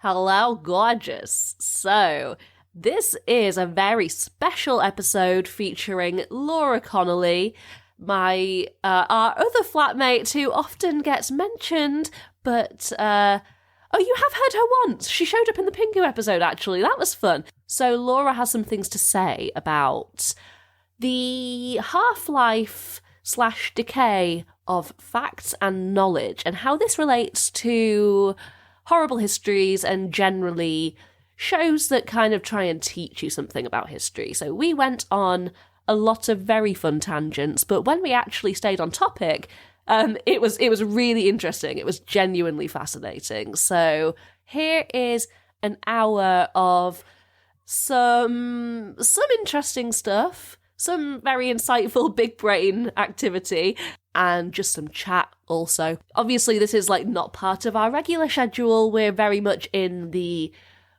Hello, gorgeous. So, this is a very special episode featuring Laura Connolly, my our other flatmate who often gets mentioned, but oh, you have heard her once. She showed up in the Pingu episode, actually. That was fun. So Laura has some things to say about the half-life / decay of facts and knowledge and how this relates to Horrible Histories and generally shows that kind of try and teach you something about history. So we went on a lot of very fun tangents, but when we actually stayed on topic, it was really interesting. It was genuinely fascinating. So here is an hour of some interesting stuff, some very insightful big brain activity, and just some chat also. Obviously, this is not part of our regular schedule. We're very much in the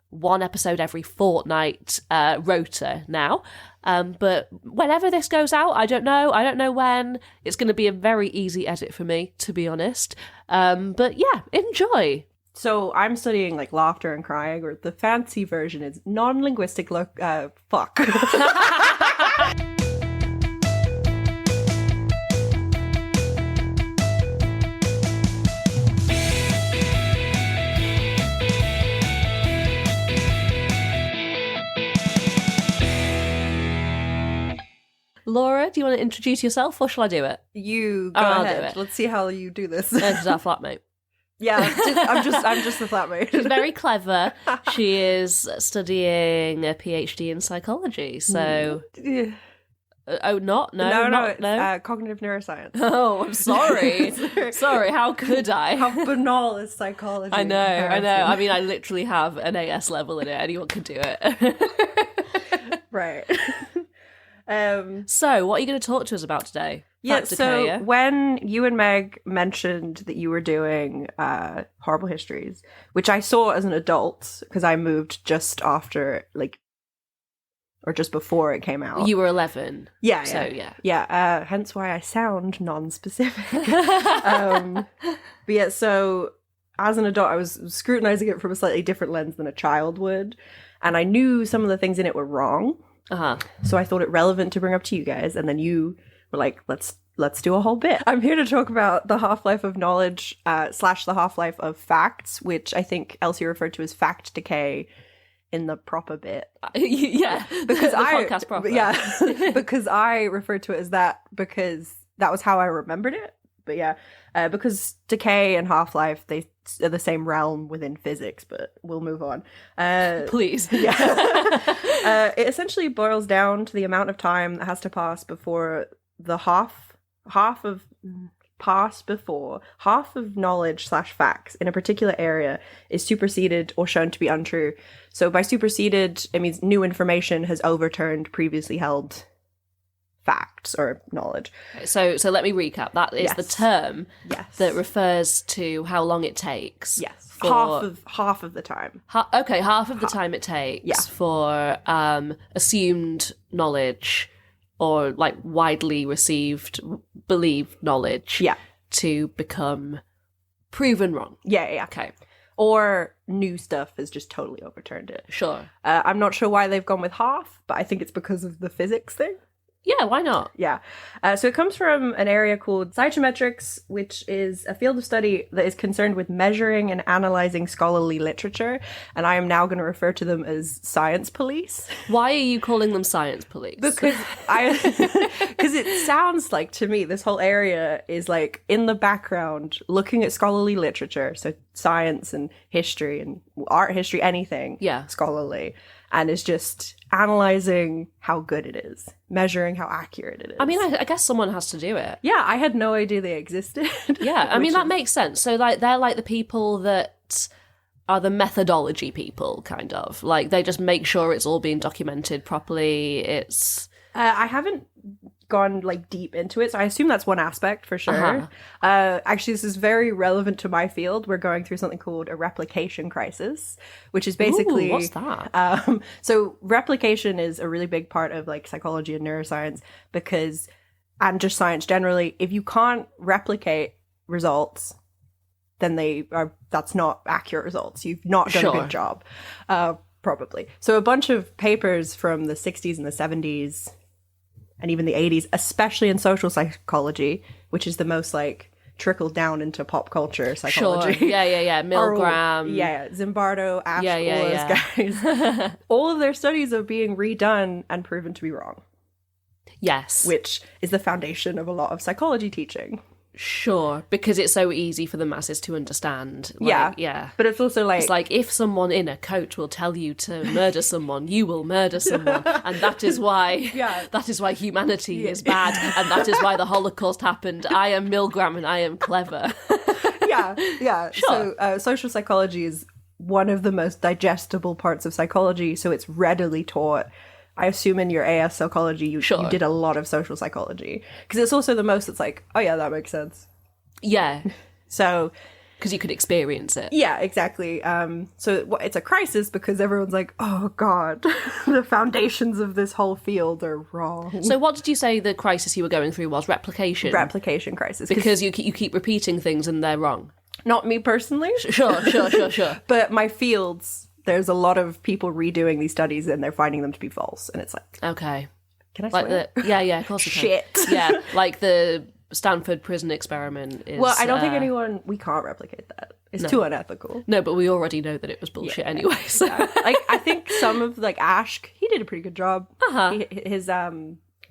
one episode every fortnight rota now. But whenever this goes out, I don't know when. It's going to be a very easy edit for me, to be honest. But yeah, enjoy. So I'm studying laughter and crying, or the fancy version is non-linguistic fuck. Laura, do you want to introduce yourself, or shall I do it? You go I'll ahead. do it. Let's see how you do this. She's our flatmate. Yeah, I'm just the flatmate. She's very clever. She is studying a PhD in psychology. So, No, cognitive neuroscience. Oh, I'm sorry. Sorry, how could I? How banal is psychology? I know. I mean, I literally have an AS level in it. Anyone can do it. Right. So, what are you going to talk to us about today? So when you and Meg mentioned that you were doing Horrible Histories, which I saw as an adult because I moved just after, or just before it came out. You were 11. Yeah. So, yeah. Hence why I sound non-specific. But yeah, so as an adult, I was scrutinizing it from a slightly different lens than a child would. And I knew some of the things in it were wrong. Uh-huh. So I thought it relevant to bring up to you guys, and then you were like, let's do a whole bit. I'm here to talk about the half-life of knowledge / the half-life of facts, which I think Elsie referred to as fact decay in the proper bit. Yeah, because the podcast proper. Yeah, because I referred to it as that because that was how I remembered it. But yeah, because decay and half-life, they are the same realm within physics, but we'll move on. Please. Yeah. It essentially boils down to the amount of time that has to pass before the half of knowledge / facts in a particular area is superseded or shown to be untrue. So by superseded, it means new information has overturned previously held facts or knowledge. So let me recap. That is the term that refers to how long it takes. Yes. For half of the time. Half of the time it takes for assumed knowledge or widely received, believed knowledge to become proven wrong. Yeah. Okay. Or new stuff has just totally overturned it. Sure. I'm not sure why they've gone with half, but I think it's because of the physics thing. Yeah, why not? Yeah. So it comes from an area called cytometrics, which is a field of study that is concerned with measuring and analyzing scholarly literature. And I am now going to refer to them as science police. Why are you calling them science police? Because it sounds like, to me, this whole area is in the background looking at scholarly literature. So science and history and art history, anything scholarly. And is just analyzing how good it is, measuring how accurate it is. I mean, I guess someone has to do it. Yeah, I had no idea they existed. Yeah, I mean, that makes sense. So, they're the people that are the methodology people, kind of. They just make sure it's all being documented properly. It's... I haven't gone deep into it, so I assume that's one aspect for sure. Actually, this is very relevant to my field. We're going through something called a replication crisis, which is basically... Ooh, what's that? So replication is a really big part of psychology and neuroscience and just science generally. If you can't replicate results, then that's not accurate results. You've not done a good job, probably. So a bunch of papers from the 60s and the 70s and even the 80s, especially in social psychology, which is the most like trickled down into pop culture psychology. Sure. Yeah. Milgram. Zimbardo, Ash, all those guys. All of their studies are being redone and proven to be wrong. Yes. Which is the foundation of a lot of psychology teaching. Sure, because it's so easy for the masses to understand. Yeah. But it's also like... It's like, if someone in a coat will tell you to murder someone, you will murder someone. And that is why humanity is bad. And that is why the Holocaust happened. I am Milgram and I am clever. Yeah. Sure. So social psychology is one of the most digestible parts of psychology, so it's readily taught. I assume in your AS psychology, you did a lot of social psychology. Because it's also the most, it's like, oh yeah, that makes sense. Yeah. So... Because you could experience it. Yeah, exactly. So it's a crisis because everyone's like, oh God, the foundations of this whole field are wrong. So what did you say the crisis you were going through was? Replication? Replication crisis. Because you keep repeating things and they're wrong. Not me personally. Sure. But my fields... There's a lot of people redoing these studies and they're finding them to be false. And it's like... Okay. Can I swear? Yeah, of course you can. Shit. Yeah, like the Stanford prison experiment is... Well, I don't think we can't replicate that. It's too unethical. No, but we already know that it was bullshit anyway, so... Yeah. Like, I think some of, like, Ash, he did a pretty good job. His,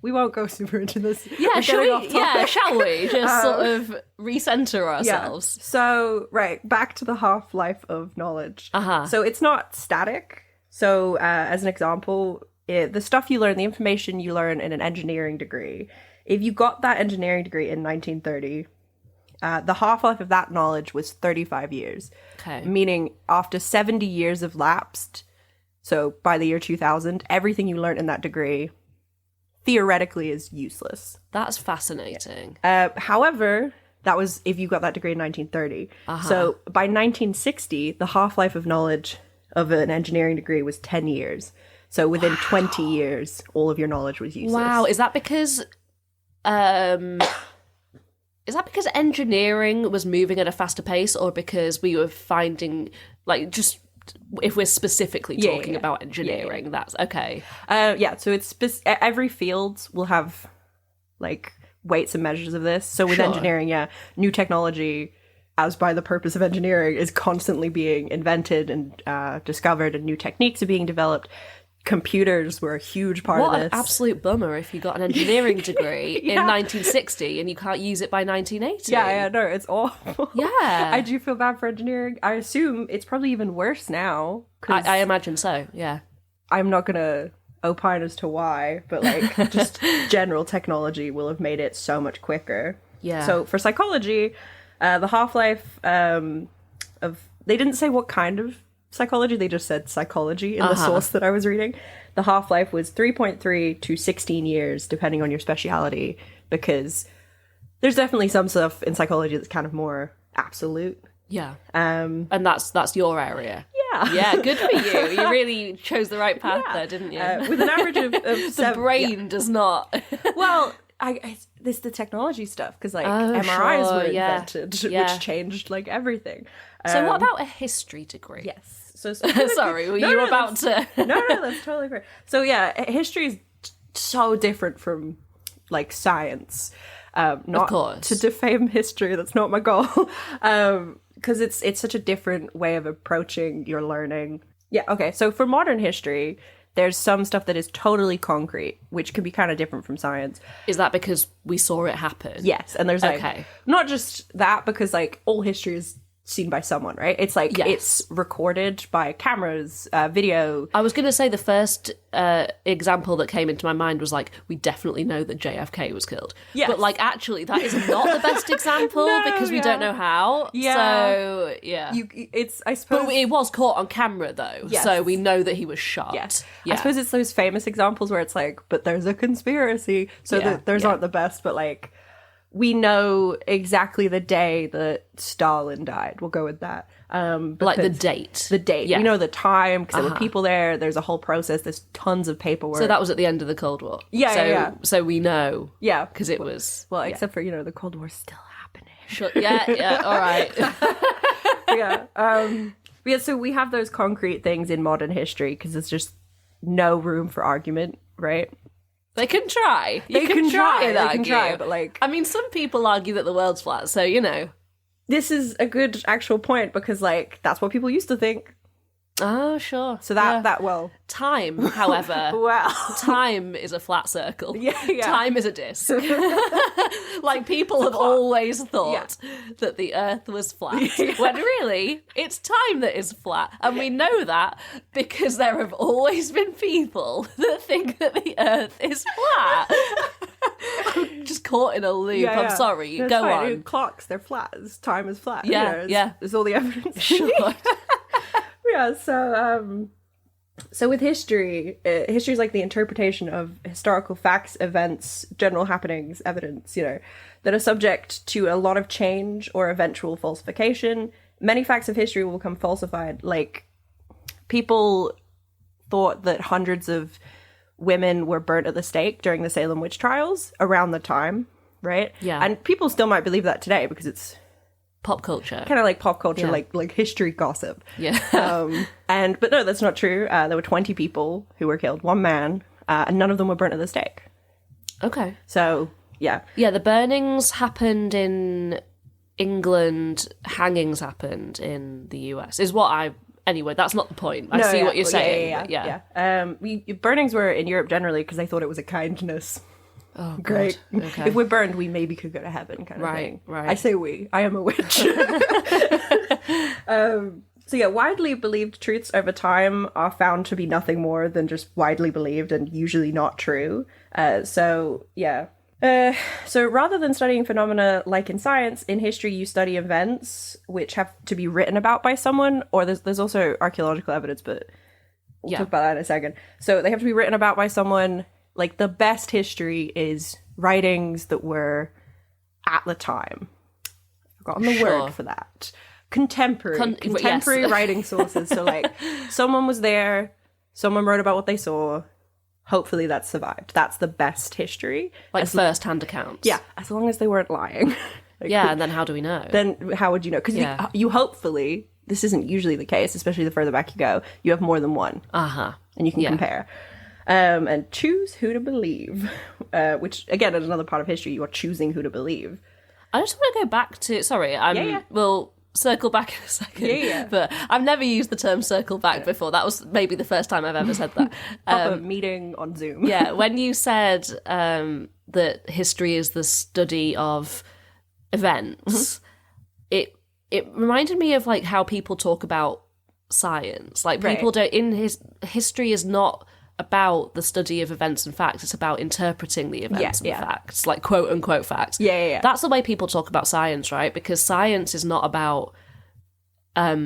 we won't go super into this. Yeah, shall we? Just sort of recenter ourselves. Yeah. So, right, back to the half-life of knowledge. So it's not static. So, as an example, the stuff you learn, the information you learn in an engineering degree, if you got that engineering degree in 1930, the half-life of that knowledge was 35 years. Okay. Meaning after 70 years have lapsed, so by the year 2000, everything you learned in that degree theoretically is useless. That's fascinating. However, that was if you got that degree in 1930. So by 1960, the half-life of knowledge of an engineering degree was 10 years. So within 20 years, all of your knowledge was useless. Wow. Is that because engineering was moving at a faster pace, or because we were finding, like, just if we're specifically talking about engineering, that's okay. So it's every field will have like weights and measures of this. So with engineering, new technology, as by the purpose of engineering, is constantly being invented and discovered, and new techniques are being developed. Computers were a huge part of this. What an absolute bummer if you got an engineering degree in 1960 and you can't use it by 1980. Yeah, no, it's awful. Yeah. I do feel bad for engineering. I assume it's probably even worse now. I imagine so, yeah. I'm not going to opine as to why, but like just general technology will have made it so much quicker. Yeah. So for psychology, the half-life they didn't say what kind of psychology, they just said psychology in the source that I was reading. The half-life was 3.3 to 16 years, depending on your speciality, because there's definitely some stuff in psychology that's kind of more absolute. Yeah. And that's your area. Yeah. Yeah, good for you. You really chose the right path there, didn't you? With an average of the brain does not. Well, this the technology stuff, because like MRIs were invented, which changed like everything. So what about a history degree? Yes. So sorry, were you about to? No, that's totally fair. So yeah, history is so different from like science. Not of course. To defame history, that's not my goal. Because it's such a different way of approaching your learning. Yeah, okay. So for modern history, there's some stuff that is totally concrete, which can be kind of different from science. Is that because we saw it happen? Yes, and there's like not just that, because like all history is seen by someone, right? It's like it's recorded by cameras, video. I was going to say the first example that came into my mind was like, we definitely know that JFK was killed. Yes. But like actually that is not the best example because we don't know how. Yeah. So I suppose. But it was caught on camera though. Yes. So we know that he was shot. Yes. Yeah. I suppose it's those famous examples where it's like, but there's a conspiracy. So those aren't the best, but like, we know exactly the day that Stalin died. We'll go with that. Like the date. The date. Yeah. We know the time because there were people there. There's a whole process. There's tons of paperwork. So that was at the end of the Cold War. Yeah. So we know. Yeah. Because it was... Well, except for, the Cold War's still happening. Sure. Yeah, all right. Yeah. So we have those concrete things in modern history because there's just no room for argument, right? They can try. They can try, but like, I mean, some people argue that the world's flat, so you know. This is a good actual point because like that's what people used to think. Oh, sure. So that time, however, time is a flat circle. Yeah. Time is a disc. Like people have always thought that the Earth was flat, when really it's time that is flat, and we know that because there have always been people that think that the Earth is flat. I'm just caught in a loop. I'm sorry. No, go fine. on. Clocks, they're flat. Time is flat. Yeah, There's all the evidence. Sure. Yeah, so with history, history is like the interpretation of historical facts, events, general happenings, evidence, that are subject to a lot of change or eventual falsification. Many facts of history will become falsified. Like, people thought that hundreds of women were burnt at the stake during the Salem witch trials around the time, right? Yeah. And people still might believe that today because it's pop culture. Kind of like pop culture, like history gossip. Yeah. But no, that's not true. There were 20 people who were killed, one man, and none of them were burnt at the stake. Okay. So, yeah. Yeah, the burnings happened in England, hangings happened in the US, is what anyway, that's not the point. I see what you're saying. Yeah. Burnings were in Europe generally because they thought it was a kindness. Oh, great. Okay. If we're burned, we maybe could go to heaven, kind of thing. Right. I say we. I am a witch. So yeah, widely believed truths over time are found to be nothing more than just widely believed and usually not true. So rather than studying phenomena like in science, in history you study events which have to be written about by someone, or there's also archaeological evidence, but we'll talk about that in a second. So they have to be written about by someone. Like, the best history is writings that were at the time. I've forgotten the word for that. Contemporary writing sources. So, like, someone was there, someone wrote about what they saw. Hopefully that survived. That's the best history. Like first-hand accounts. Yeah, as long as they weren't lying. And then how do we know? Then how would you know? Because you hopefully, this isn't usually the case, especially the further back you go, you have more than one. Uh-huh. And you can compare. And choose who to believe, which, again, is another part of history. You are choosing who to believe. I just want to go back to... Sorry, we'll circle back in a second. Yeah. But I've never used the term circle back before. That was maybe the first time I've ever said that. Proper meeting on Zoom. Yeah, when you said that history is the study of events, it reminded me of, like, how people talk about science. Like, people don't... history is not about the study of events and facts, it's about interpreting the events and facts, like quote unquote facts. That's the way people talk about science, right? Because science is not about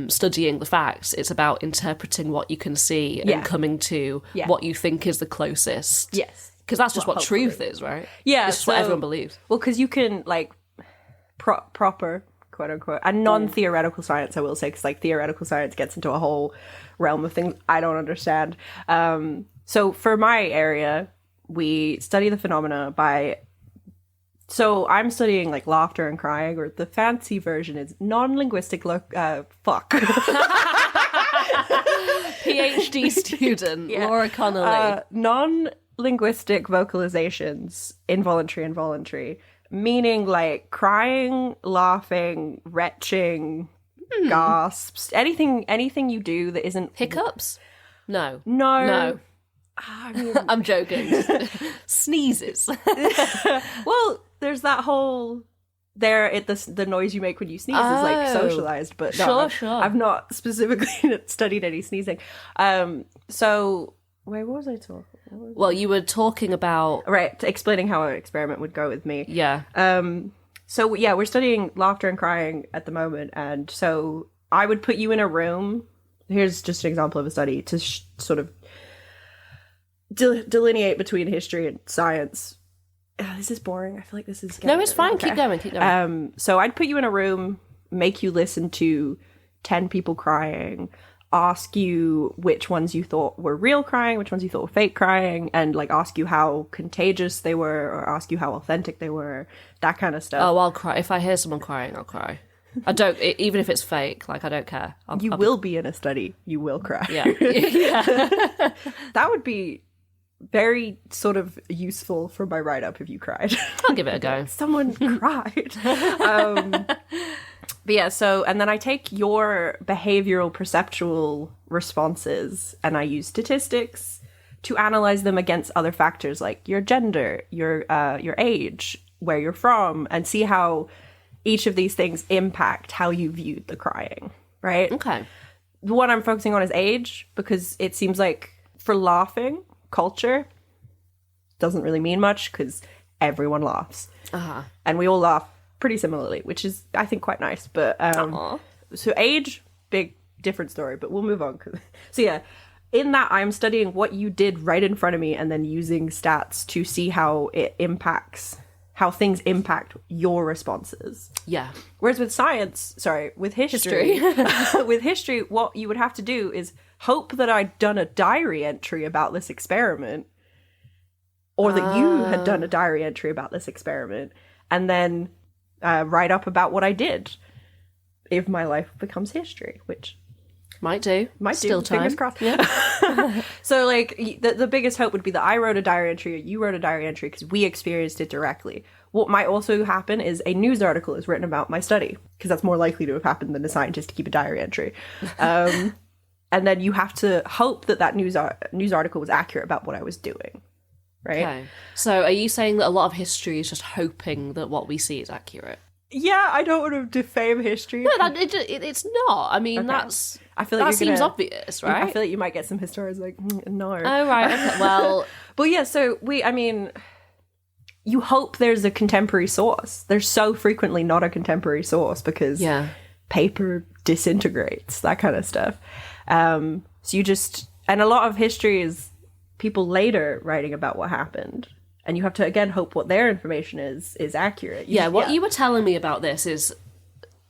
studying the facts, it's about interpreting what you can see and coming to what you think is the closest. Yes. Because that's just what truth is, right? Yeah. It's just what everyone believes. Well, because you can, like, proper, quote unquote, and non-theoretical science, I will say, because, like, theoretical science gets into a whole realm of things I don't understand. So for my area, we study the phenomena by... So I'm studying, like, laughter and crying, or the fancy version is non-linguistic fuck. PhD student, Laura Connolly. Non-linguistic vocalizations, involuntary and voluntary, meaning, like, crying, laughing, retching, gasps, anything you do that isn't... Hiccups? No. I mean, I'm joking. Sneezes. Well, there's that whole the noise you make when you sneeze is like socialized, but no, sure. I've not specifically studied any sneezing. So wait, what was I talking? Well, you were talking about explaining how an experiment would go with me. Yeah. So yeah, we're studying laughter and crying at the moment, and so I would put you in a room. Here's just an example of a study to sort of delineate between history and science. This is boring. I feel like this is... No, it's fine. Okay. Keep going. So I'd put you in a room, make you listen to 10 people crying ask you which ones you thought were real crying, which ones you thought were fake crying, and like ask you how contagious they were or ask you how authentic they were, that kind of stuff. Oh, I'll cry. If I hear someone crying, I'll cry. I don't, even if it's fake, like, I don't care. I'll will be in a study. You will cry. Yeah. Yeah. That would be very sort of useful for my write-up if you cried. I'll give it a go. Someone cried. But yeah, so, and then I take your behavioral perceptual responses and I use statistics to analyze them against other factors like your gender, your age, where you're from, and see how each of these things impact how you viewed the crying, right? Okay. The one I'm focusing on is age, because it seems like for laughing, culture doesn't really mean much because everyone laughs. Uh-huh. And we all laugh pretty similarly, which is, I think, quite nice. But so age, big different story, but we'll move on. So yeah, in that I'm studying what you did right in front of me and then using stats to see how it impacts, how things impact your responses. Yeah. Whereas with with history, with history, what you would have to do is hope that I'd done a diary entry about this experiment, or that you had done a diary entry about this experiment, and then write up about what I did if my life becomes history, which might do. Still time. Fingers crossed. Yeah. So like the biggest hope would be that I wrote a diary entry or you wrote a diary entry because we experienced it directly. What might also happen is a news article is written about my study, because that's more likely to have happened than a scientist to keep a diary entry. And then you have to hope that news article was accurate about what I was doing. Right? Okay. So are you saying that a lot of history is just hoping that what we see is accurate? Yeah, I don't want to defame history. No, it's not. I mean, Okay. I feel like that seems obvious, right? I feel like you might get some historians like, no. Oh, right. Okay. Well, but yeah, so you hope there's a contemporary source. There's so frequently not a contemporary source because paper disintegrates, that kind of stuff. So you just, and a lot of history is people later writing about what happened. And you have to, again, hope what their information is accurate. What you were telling me about this is,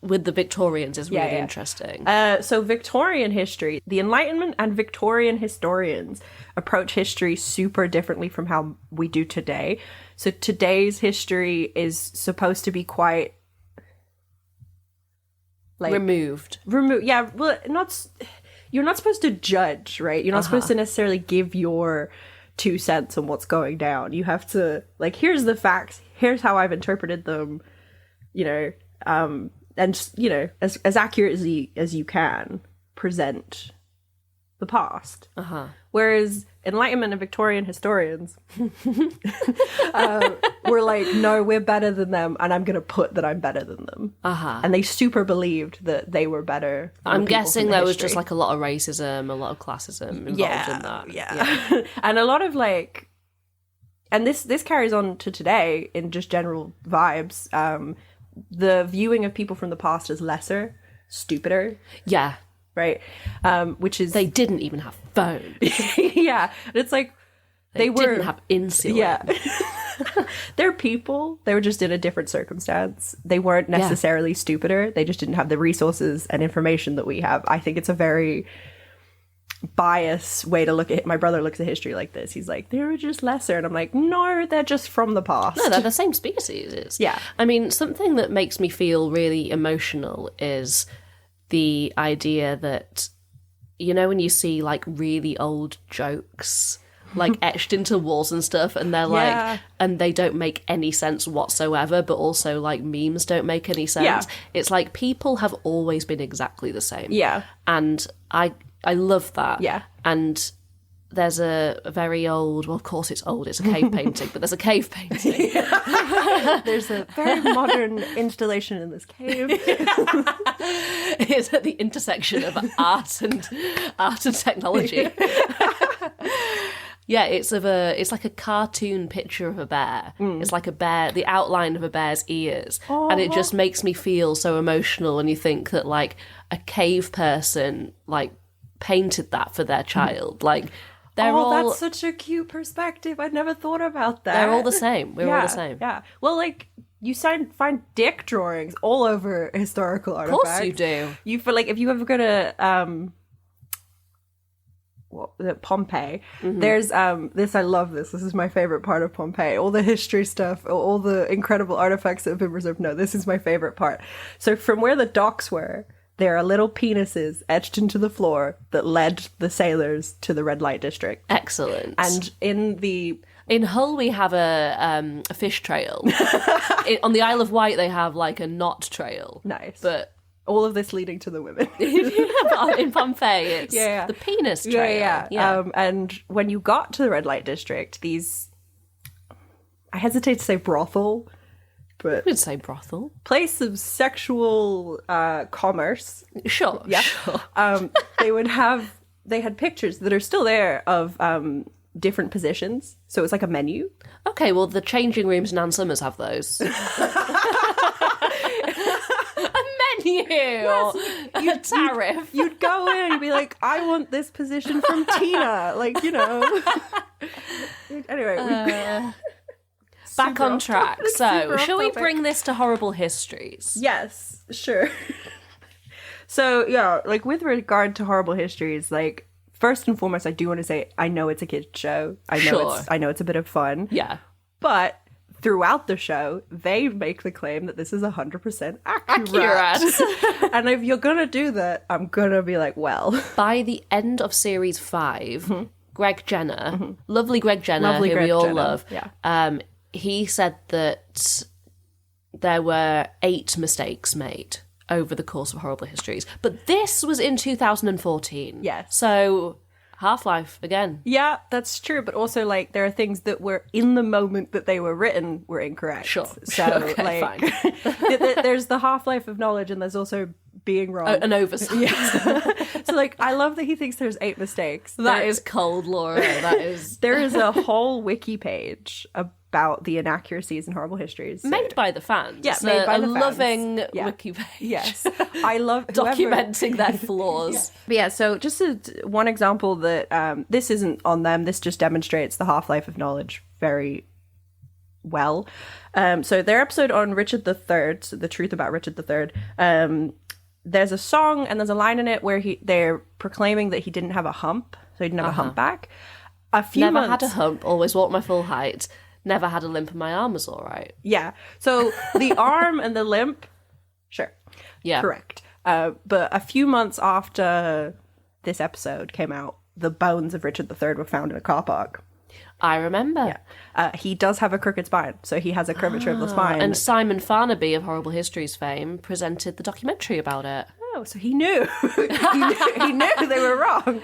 with the Victorians, is really interesting. So Victorian history, the Enlightenment and Victorian historians approach history super differently from how we do today. So today's history is supposed to be quite... like removed. Yeah, well, you're not supposed to judge, right? You're not supposed to necessarily give your 2 cents on what's going down. You have to, like, here's the facts, here's how I've interpreted them, and as accurately as you can present the past. Whereas Enlightenment and Victorian historians were like, no, we're better than them, and I'm going to put that I'm better than them. And they super believed that they were better. I'm guessing there was just like a lot of racism, a lot of classism involved in that. Yeah. And a lot of like, and this carries on to today in just general vibes. The viewing of people from the past as lesser, stupider. Yeah. Right? Which is... They didn't even have phones. Yeah. And it's like... They didn't have insulin. Yeah. They're people. They were just in a different circumstance. They weren't necessarily stupider. They just didn't have the resources and information that we have. I think it's a very biased way to look at it. My brother looks at history like this. He's like, they were just lesser. And I'm like, no, they're just from the past. No, they're the same species. Yeah. I mean, something that makes me feel really emotional is the idea that, when you see like really old jokes like etched into walls and stuff, and they're like, and they don't make any sense whatsoever, but also like memes don't make any sense. Yeah. It's like people have always been exactly the same. Yeah. And I love that. Yeah. And there's a very old, well, of course it's old, it's a cave painting, but there's a cave painting. There's a very modern installation in this cave. It's at the intersection of art and technology. Yeah, it's like a cartoon picture of a bear. It's like a bear, the outline of a bear's ears. And it just makes me feel so emotional when you think that like a cave person like painted that for their child. Like they're all... that's such a cute perspective. I'd never thought about that. They're all the same. We're all the same. Yeah. Well, like, you find dick drawings all over historical artifacts. Of course you do. You feel like if you ever go to Pompeii. There's this, I love this. This is my favorite part of Pompeii. All the history stuff, all the incredible artifacts that have been preserved. No, this is my favorite part. So from where the docks were, there are little penises etched into the floor that led the sailors to the red light district. Excellent. And in Hull, we have a fish trail. On the Isle of Wight, they have like a knot trail. Nice. But all of this leading to the women. in Pompeii, it's Yeah. the penis trail. Yeah. And when you got to the red light district, these, I hesitate to say brothel, but I would say brothel. place of sexual commerce. Sure, Yeah. sure. They had pictures that are still there of different positions. So it's like a menu. Okay, well, the changing rooms in Ann Summers have those. A tariff. You'd go in and be like, I want this position from Tina. Like, you know. Anyway, Back on track. So, Super shall we off topic. bring this to Horrible Histories? yes, sure. So, yeah, like with regard to Horrible Histories, like, first and foremost, I do want to say, I know it's a kid's show. I know it's a bit of fun. Yeah. But throughout the show, they make the claim that this is 100% accurate. And if you're going to do that, I'm going to be like, well. By the end of series 5, Greg Jenner, lovely Greg Jenner, Lovely who Greg we all Jenner, love, yeah. he said that there were 8 mistakes made over the course of Horrible Histories. But this was in 2014. Yes. So Half-Life again. Yeah, that's true. But also, like, there are things that were in the moment that they were written were incorrect. Sure. So, Okay, like, fine. there's the Half-Life of knowledge and there's also being wrong. An oversight. So, like, I love that he thinks there's 8 mistakes. That is cold, Laura. That is There is a whole wiki page about the inaccuracies in Horrible Histories. So- made by the fans. Yeah, made by the fans. loving Yeah. wiki page. Yes. I love whoever- Documenting their flaws. But yeah, so just one example that this isn't on them. This just demonstrates the half-life of knowledge very well. So their episode on Richard III, so the truth about Richard III, there's a song and there's a line in it where they're proclaiming that he didn't have a hump, so he didn't have a humpback. A few Never months, had a hump, always walked my full height. Never had a limp and my arm was all right. Yeah. So the arm and the limp, sure. Yeah. Correct. But a few months after this episode came out, the bones of Richard III were found in a car park. I remember. He does have a crooked spine, so he has a curvature of the spine. And Simon Farnaby of Horrible Histories fame presented the documentary about it. oh, so he knew. he knew they were wrong.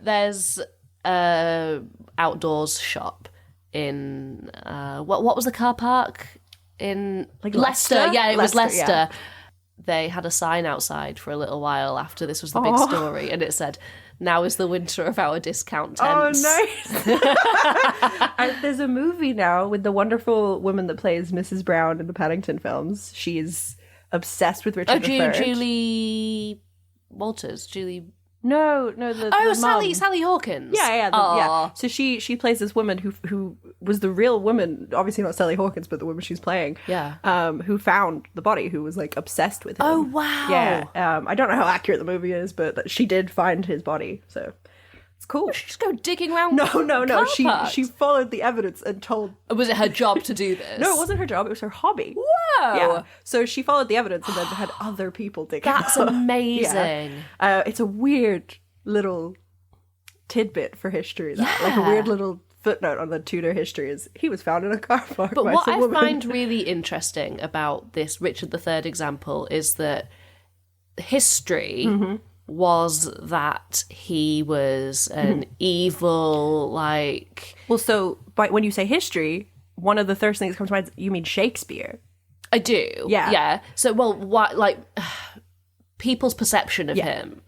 There's a outdoors shop in what was the car park in Like Leicester? Leicester? Yeah, it was Leicester, Leicester. yeah. They had a sign outside for a little while after this was the big story, and it said, "Now is the winter of our discount tents." Oh, nice. There's a movie now with the wonderful woman that plays Mrs. Brown in the Paddington films. She's obsessed with Richard III. Julie Walters. No, the Sally mum. Hawkins. Yeah. Aw. So she plays this woman who was the real woman, obviously not Sally Hawkins, but the woman she's playing. Yeah. Who found the body, who was like obsessed with him. Oh, wow. Yeah. I don't know how accurate the movie is, but she did find his body, so it's cool. She just go digging around. No. car parks. She followed the evidence and told. Was it her job to do this? No, it wasn't her job. It was her hobby. Whoa. Yeah. So she followed the evidence and then had other people dig. That's it up. amazing. Yeah. It's a weird little tidbit for history. That like a Yeah. weird little footnote on the Tudor history is he was found in a car park. But by what some I woman. find really interesting about this Richard III example is that history was that he was an evil, like... Well, so when you say history, one of the first things that comes to mind is you mean Shakespeare. I do. Yeah. Yeah. So, well, what, like, people's perception of him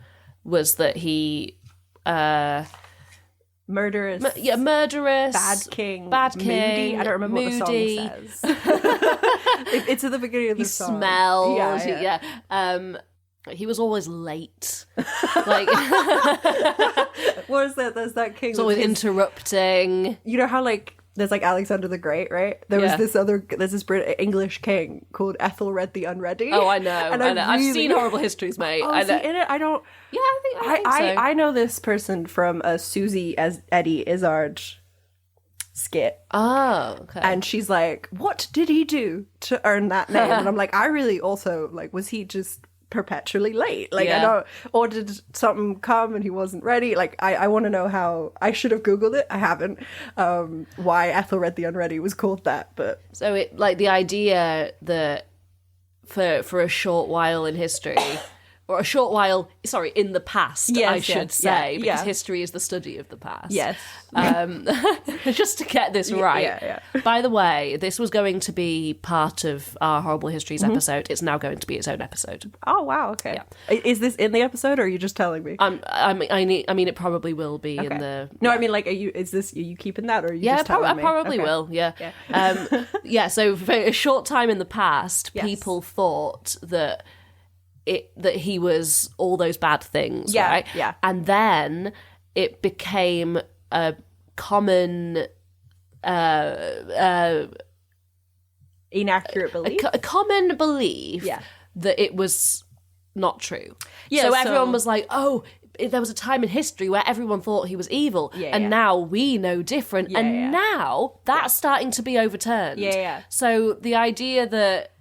was that he... Murderous. murderous. Bad king. Moody. I don't remember what the song says. It's at the beginning of the He song. smelled. Yeah. He was always late. Like, What is that? There's that king. he's always interrupting. You know how like there's like Alexander the Great, right? There's this English king called Ethelred the Unready. Oh, I know. And I've seen Horrible Histories, mate. Oh, is he in it? I don't. Yeah, I think so. I know this person from a Susie as Eddie Izzard skit. Oh, okay. And she's like, what did he do to earn that name? And I'm like, I really also, like, was he just perpetually late? Like, I don't, or did something come and he wasn't ready? Like, I want to know how. I should have Googled it. I haven't. Why Ethelred the Unready was called that, but. So it, like, the idea that for a short while in history, or a short while, sorry, in the past, I should say, because history is the study of the past. Yes. Just to get this right. By the way, this was going to be part of our Horrible Histories episode. It's now going to be its own episode. Oh, wow, okay. Yeah. Is this in the episode, or are you just telling me? I mean, it probably will be in the... No, I mean, like, are you keeping that, or are you just telling me? I probably will, yeah. So for a short time in the past, people thought that he was all those bad things, right? Yeah. And then it became a common inaccurate belief. A common belief that it was not true. Yeah, so everyone was like, oh, there was a time in history where everyone thought he was evil, and now we know different, and now that's starting to be overturned. So the idea that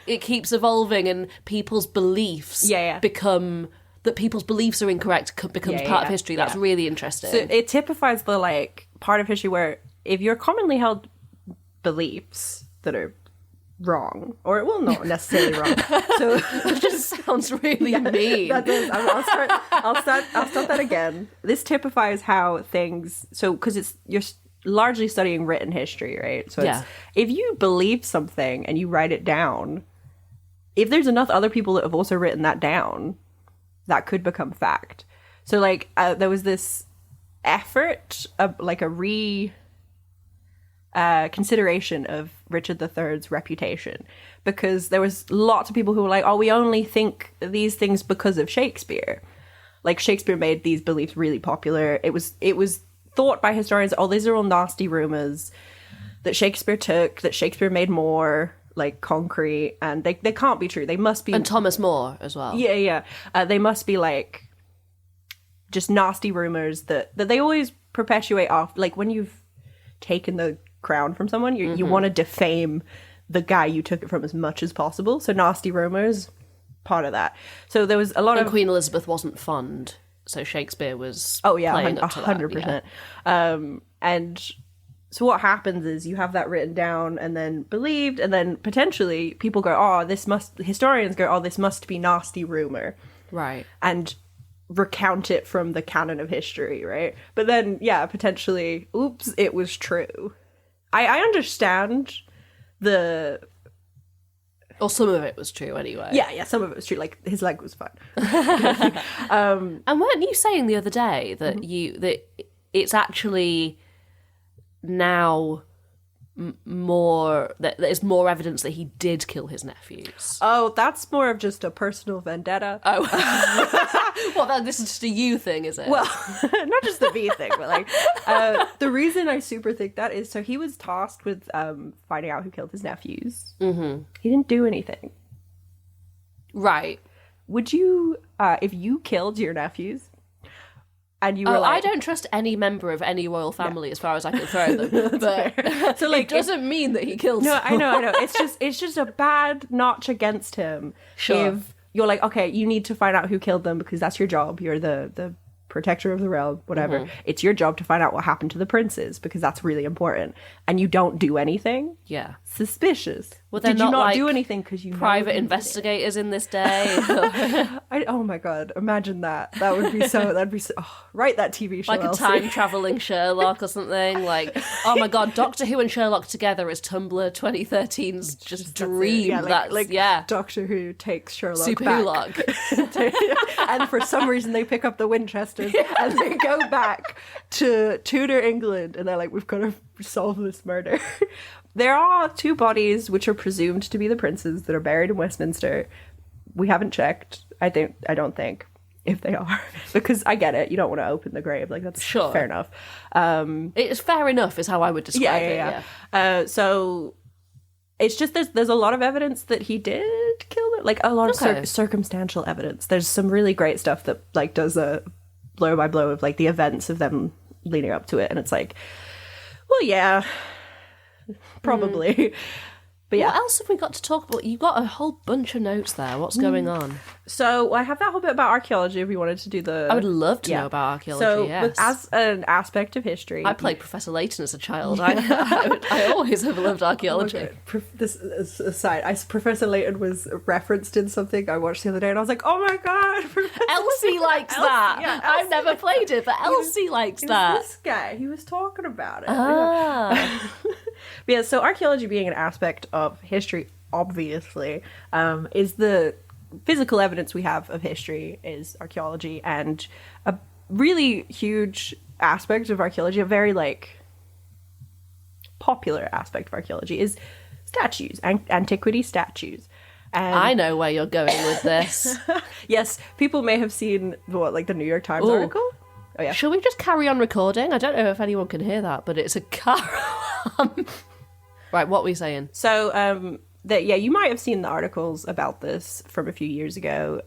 it keeps evolving and people's beliefs become... that people's beliefs are incorrect becomes part of history. That's really interesting. So it typifies the, like, part of history where if you're commonly held beliefs that are wrong, or, well, not necessarily wrong. So it just sounds really mean. That does. I'll start that again. This typifies how things... So, because you're largely studying written history, right? So it's, if you believe something and you write it down, if there's enough other people that have also written that down, that could become fact. So, like, there was this effort, like a consideration of Richard III's reputation, because there was lots of people who were like, oh, we only think these things because of Shakespeare. Like, Shakespeare made these beliefs really popular. It was thought by historians, oh, these are all nasty rumors that Shakespeare took, that Shakespeare made more... like concrete, and they can't be true. They must be... And Thomas More as well. They must be like just nasty rumors that they always perpetuate off. Like, when you've taken the crown from someone, you want to defame the guy you took it from as much as possible. So nasty rumors, part of that. So there was a lot of... Queen Elizabeth wasn't fond, so Shakespeare was playing up to 100%. And so what happens is you have that written down and then believed, and then potentially people go, historians go, oh, this must be nasty rumor. Right. And recount it from the canon of history, right? But then, potentially, oops, it was true. I understand or some of it was true anyway. Yeah, some of it was true. Like, his leg was fine. And weren't you saying the other day that that it's actually... now there's more evidence that he did kill his nephews? Oh, that's more of just a personal vendetta. Oh. Well, this is just a you thing, is it? Well, not just the me thing, but like the reason I super think that is, so he was tasked with finding out who killed his nephews. He didn't do anything. Right. Would you, if you killed your nephews, and you were like... I don't trust any member of any royal family as far as I can throw them. But so, like, it doesn't mean that he killed someone. No, I know. It's just a bad notch against him. Sure. If you're like, okay, you need to find out who killed them because that's your job. You're the protector of the realm, whatever. It's your job to find out what happened to the princes because that's really important. And you don't do anything. Yeah. Suspicious. Well, did you not like do anything because you private investigators in this day? Oh my god! Imagine that. That'd be so. Write that TV show. Like a time traveling Sherlock or something. Like, oh my god, Doctor Who and Sherlock together is Tumblr 2013's just dream. That's Doctor Who takes Sherlock Super back. And for some reason they pick up the Winchesters and they go back to Tudor England and they're like, we've got to solve this murder. There are two bodies which are presumed to be the princes that are buried in Westminster. We haven't checked. I don't think. if they are, because I get it. You don't want to open the grave. Like, that's Sure. fair enough. It's fair enough is how I would describe it. Yeah. So it's just there's a lot of evidence that he did kill it. Like, a lot of circumstantial evidence. There's some really great stuff that, like, does a blow by blow of, like, the events of them leading up to it. And it's like, well, yeah, probably. But yeah. What else have we got to talk about? You got a whole bunch of notes there. What's going on? So I have that whole bit about archaeology if we wanted to do the... I would love to know about archaeology, so, yes. as an aspect of history... I played Professor Layton as a child. I always have loved archaeology. This is aside, Professor Layton was referenced in something I watched the other day, and I was like, oh my god! Elsie likes that! Yeah, I've never played it, but Elsie likes that. This guy, he was talking about it. Ah. But yeah, so archaeology being an aspect of history, obviously, is the physical evidence we have of history is archaeology, and a really huge aspect of archaeology, a very, like, popular aspect of archaeology is statues, antiquity statues. And I know where you're going with this. yes, people may have seen, the New York Times article? Oh, yeah. Shall we just carry on recording? I don't know if anyone can hear that, but it's a car alarm. Right, what were we saying? So, you might have seen the articles about this from a few years ago.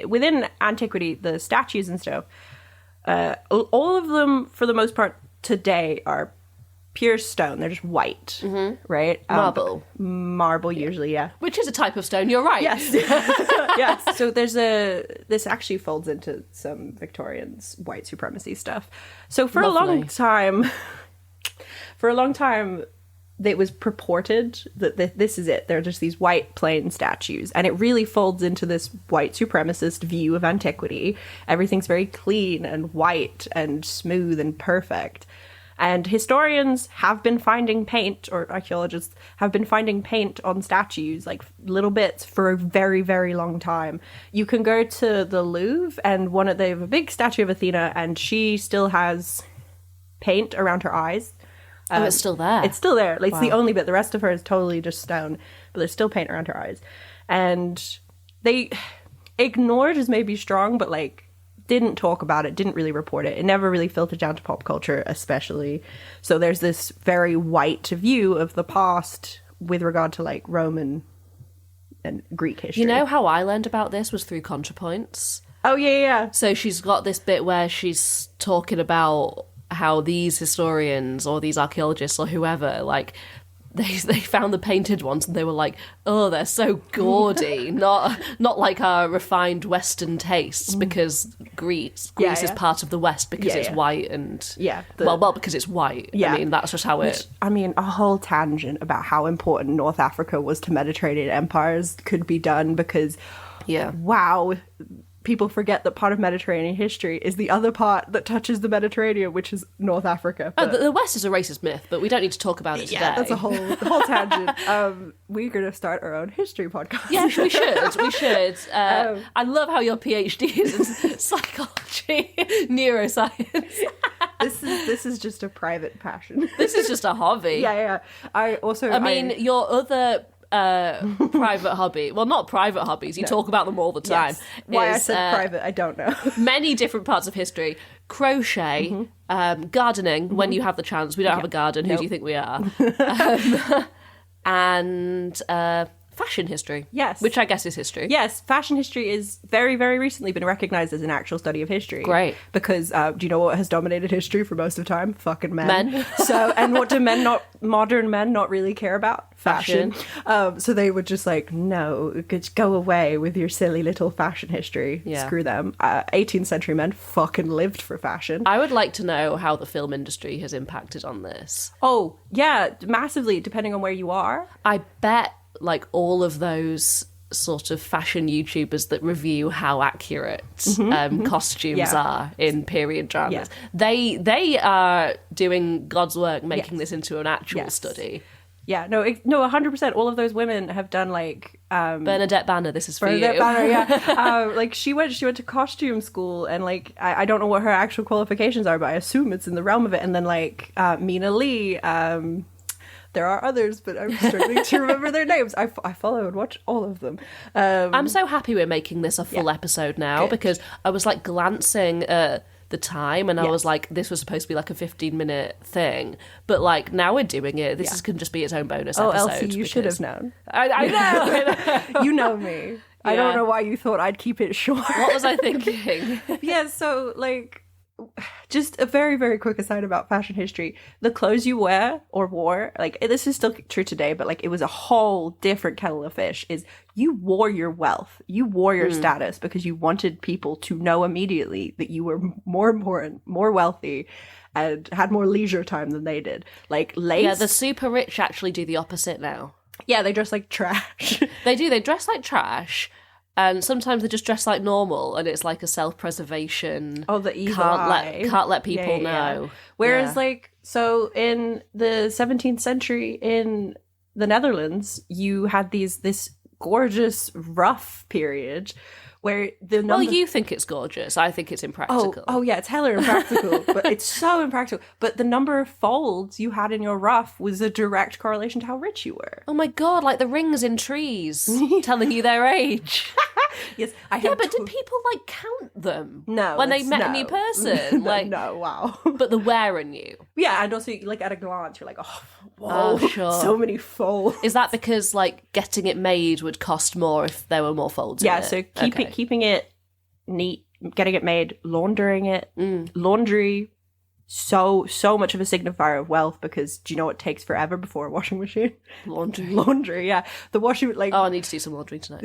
Within antiquity, the statues and stuff, all of them, for the most part, today are pure stone. They're just white, right? Marble, usually, yeah. Which is a type of stone, you're right. Yes. Yes. So this actually folds into some Victorians' white supremacy stuff. So for a long time, it was purported that this is it. They're just these white plain statues. And it really folds into this white supremacist view of antiquity. Everything's very clean and white and smooth and perfect. And historians have been finding paint, or archaeologists have been finding paint on statues, like little bits, for a very, very long time. You can go to the Louvre, and they have a big statue of Athena, and she still has paint around her eyes. It's still there. It's still there. Like, it's the only bit. The rest of her is totally just stone, but there's still paint around her eyes. And they ignored is maybe strong, but, like, didn't talk about it, didn't really report it. It never really filtered down to pop culture, especially. So there's this very white view of the past with regard to, like, Roman and Greek history. You know how I learned about this was through ContraPoints? Oh, yeah. So she's got this bit where she's talking about how these historians or these archaeologists or whoever, like, they found the painted ones and they were like, oh, they're so gaudy. not like our refined Western tastes, because Greece is part of the West because it's white and... Yeah. Because it's white. Yeah. I mean, that's just how a whole tangent about how important North Africa was to Mediterranean empires could be done because... Yeah. Wow. People forget that part of Mediterranean history is the other part that touches the Mediterranean, which is North Africa. But... the West is a racist myth, but we don't need to talk about it today. Yeah, that's a whole tangent. We're going to start our own history podcast. Yes, we should. I love how your PhD is in psychology, neuroscience. This is just a private passion. This is just a hobby. Yeah. Your other... private hobby. Well, not private hobbies. You talk about them all the time. Yes. Why I said private, I don't know. Many different parts of history. Crochet, gardening, when you have the chance. We don't have a garden. Who do you think we are? And fashion history. Yes. Which I guess is history. Yes, fashion history is very, very recently been recognised as an actual study of history. Great. Because do you know what has dominated history for most of the time? Fucking men. And what do modern men not really care about? Fashion. So they would just like, no, just go away with your silly little fashion history. Yeah. Screw them. 18th century men fucking lived for fashion. I would like to know how the film industry has impacted on this. Oh, yeah, massively, depending on where you are. I bet like all of those sort of fashion YouTubers that review how accurate costumes are in period dramas. Yeah. They are doing God's work, making this into an actual study. Yeah, no, 100%. All of those women have done like Bernadette Banner. This is for Bernadette you. Banner, yeah. Like she went to costume school, and like I don't know what her actual qualifications are, but I assume it's in the realm of it. And then like Mina Lee, There are others, but I'm struggling to remember their names. I follow and watch all of them. I'm so happy we're making this a full episode now because I was like glancing at the time and I was like, this was supposed to be like a 15-minute thing, but like now we're doing it. This can just be its own bonus episode. Elsie, you should have known. I know. You know me. I don't know why you thought I'd keep it short. What was I thinking? So like, just a very, very quick aside about fashion history. The clothes you wear or wore, like this is still true today, but like it was a whole different kettle of fish, is you wore your wealth. You wore your status because you wanted people to know immediately that you were more important, more wealthy, and had more leisure time than they did. Like lace. Yeah, the super rich actually do the opposite now. Yeah, they dress like trash. They do. They dress like trash. And sometimes they just dress like normal, and it's like a self-preservation. Oh, the evil eye. Can't let people know. Whereas, like, so in the 17th century in the Netherlands, you had this gorgeous rough period where the number... Well, you think it's gorgeous. I think it's impractical. Oh yeah, it's hella impractical. But it's so impractical. But the number of folds you had in your ruff was a direct correlation to how rich you were. Oh my god, like the rings in trees telling you their age. Yes, but did people like count them? No, when they met a new person, like no, wow. But the wearer knew. Yeah, and also like at a glance, you're like, oh, whoa, sure. So many folds. Is that because like getting it made would cost more if there were more folds? Yeah, in it? So keeping it neat, getting it made, laundering it, laundry. So much of a signifier of wealth, because do you know what takes forever before a washing machine? Laundry, yeah. The washing, like... Oh, I need to do some laundry tonight.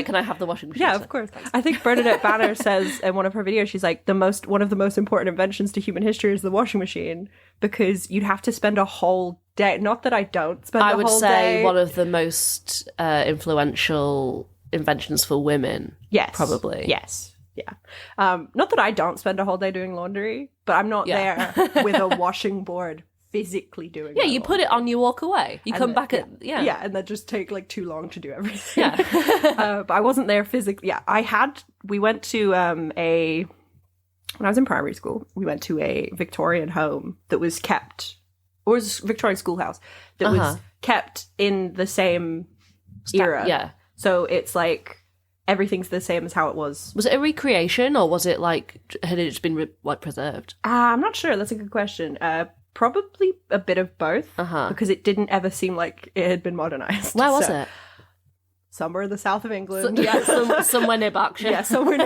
Can I have the washing machine? Yeah, of course. Thanks. I think Bernadette Banner says in one of her videos, she's like, one of the most important inventions to human history is the washing machine, because you'd have to spend a whole day... Not that I don't spend a whole day. I would say one of the most influential inventions for women. Yes. Probably. Yes. Yeah. Not that I don't spend a whole day doing laundry, but I'm not there with a washing board physically doing Yeah, you put it on, you walk away. You come back at... Yeah, and that just take like too long to do everything. Yeah. But I wasn't there physically. Yeah, we went to when I was in primary school, we went to a Victorian home that was kept, or it was a Victorian schoolhouse that was kept in the same era. Yeah. So it's like... Everything's the same as how it was. Was it a recreation, or was it like, had it just been preserved? I'm not sure. That's a good question. Probably a bit of both, because it didn't ever seem like it had been modernized. Where was it? Somewhere in the south of England. Somewhere near Berkshire. Yeah, somewhere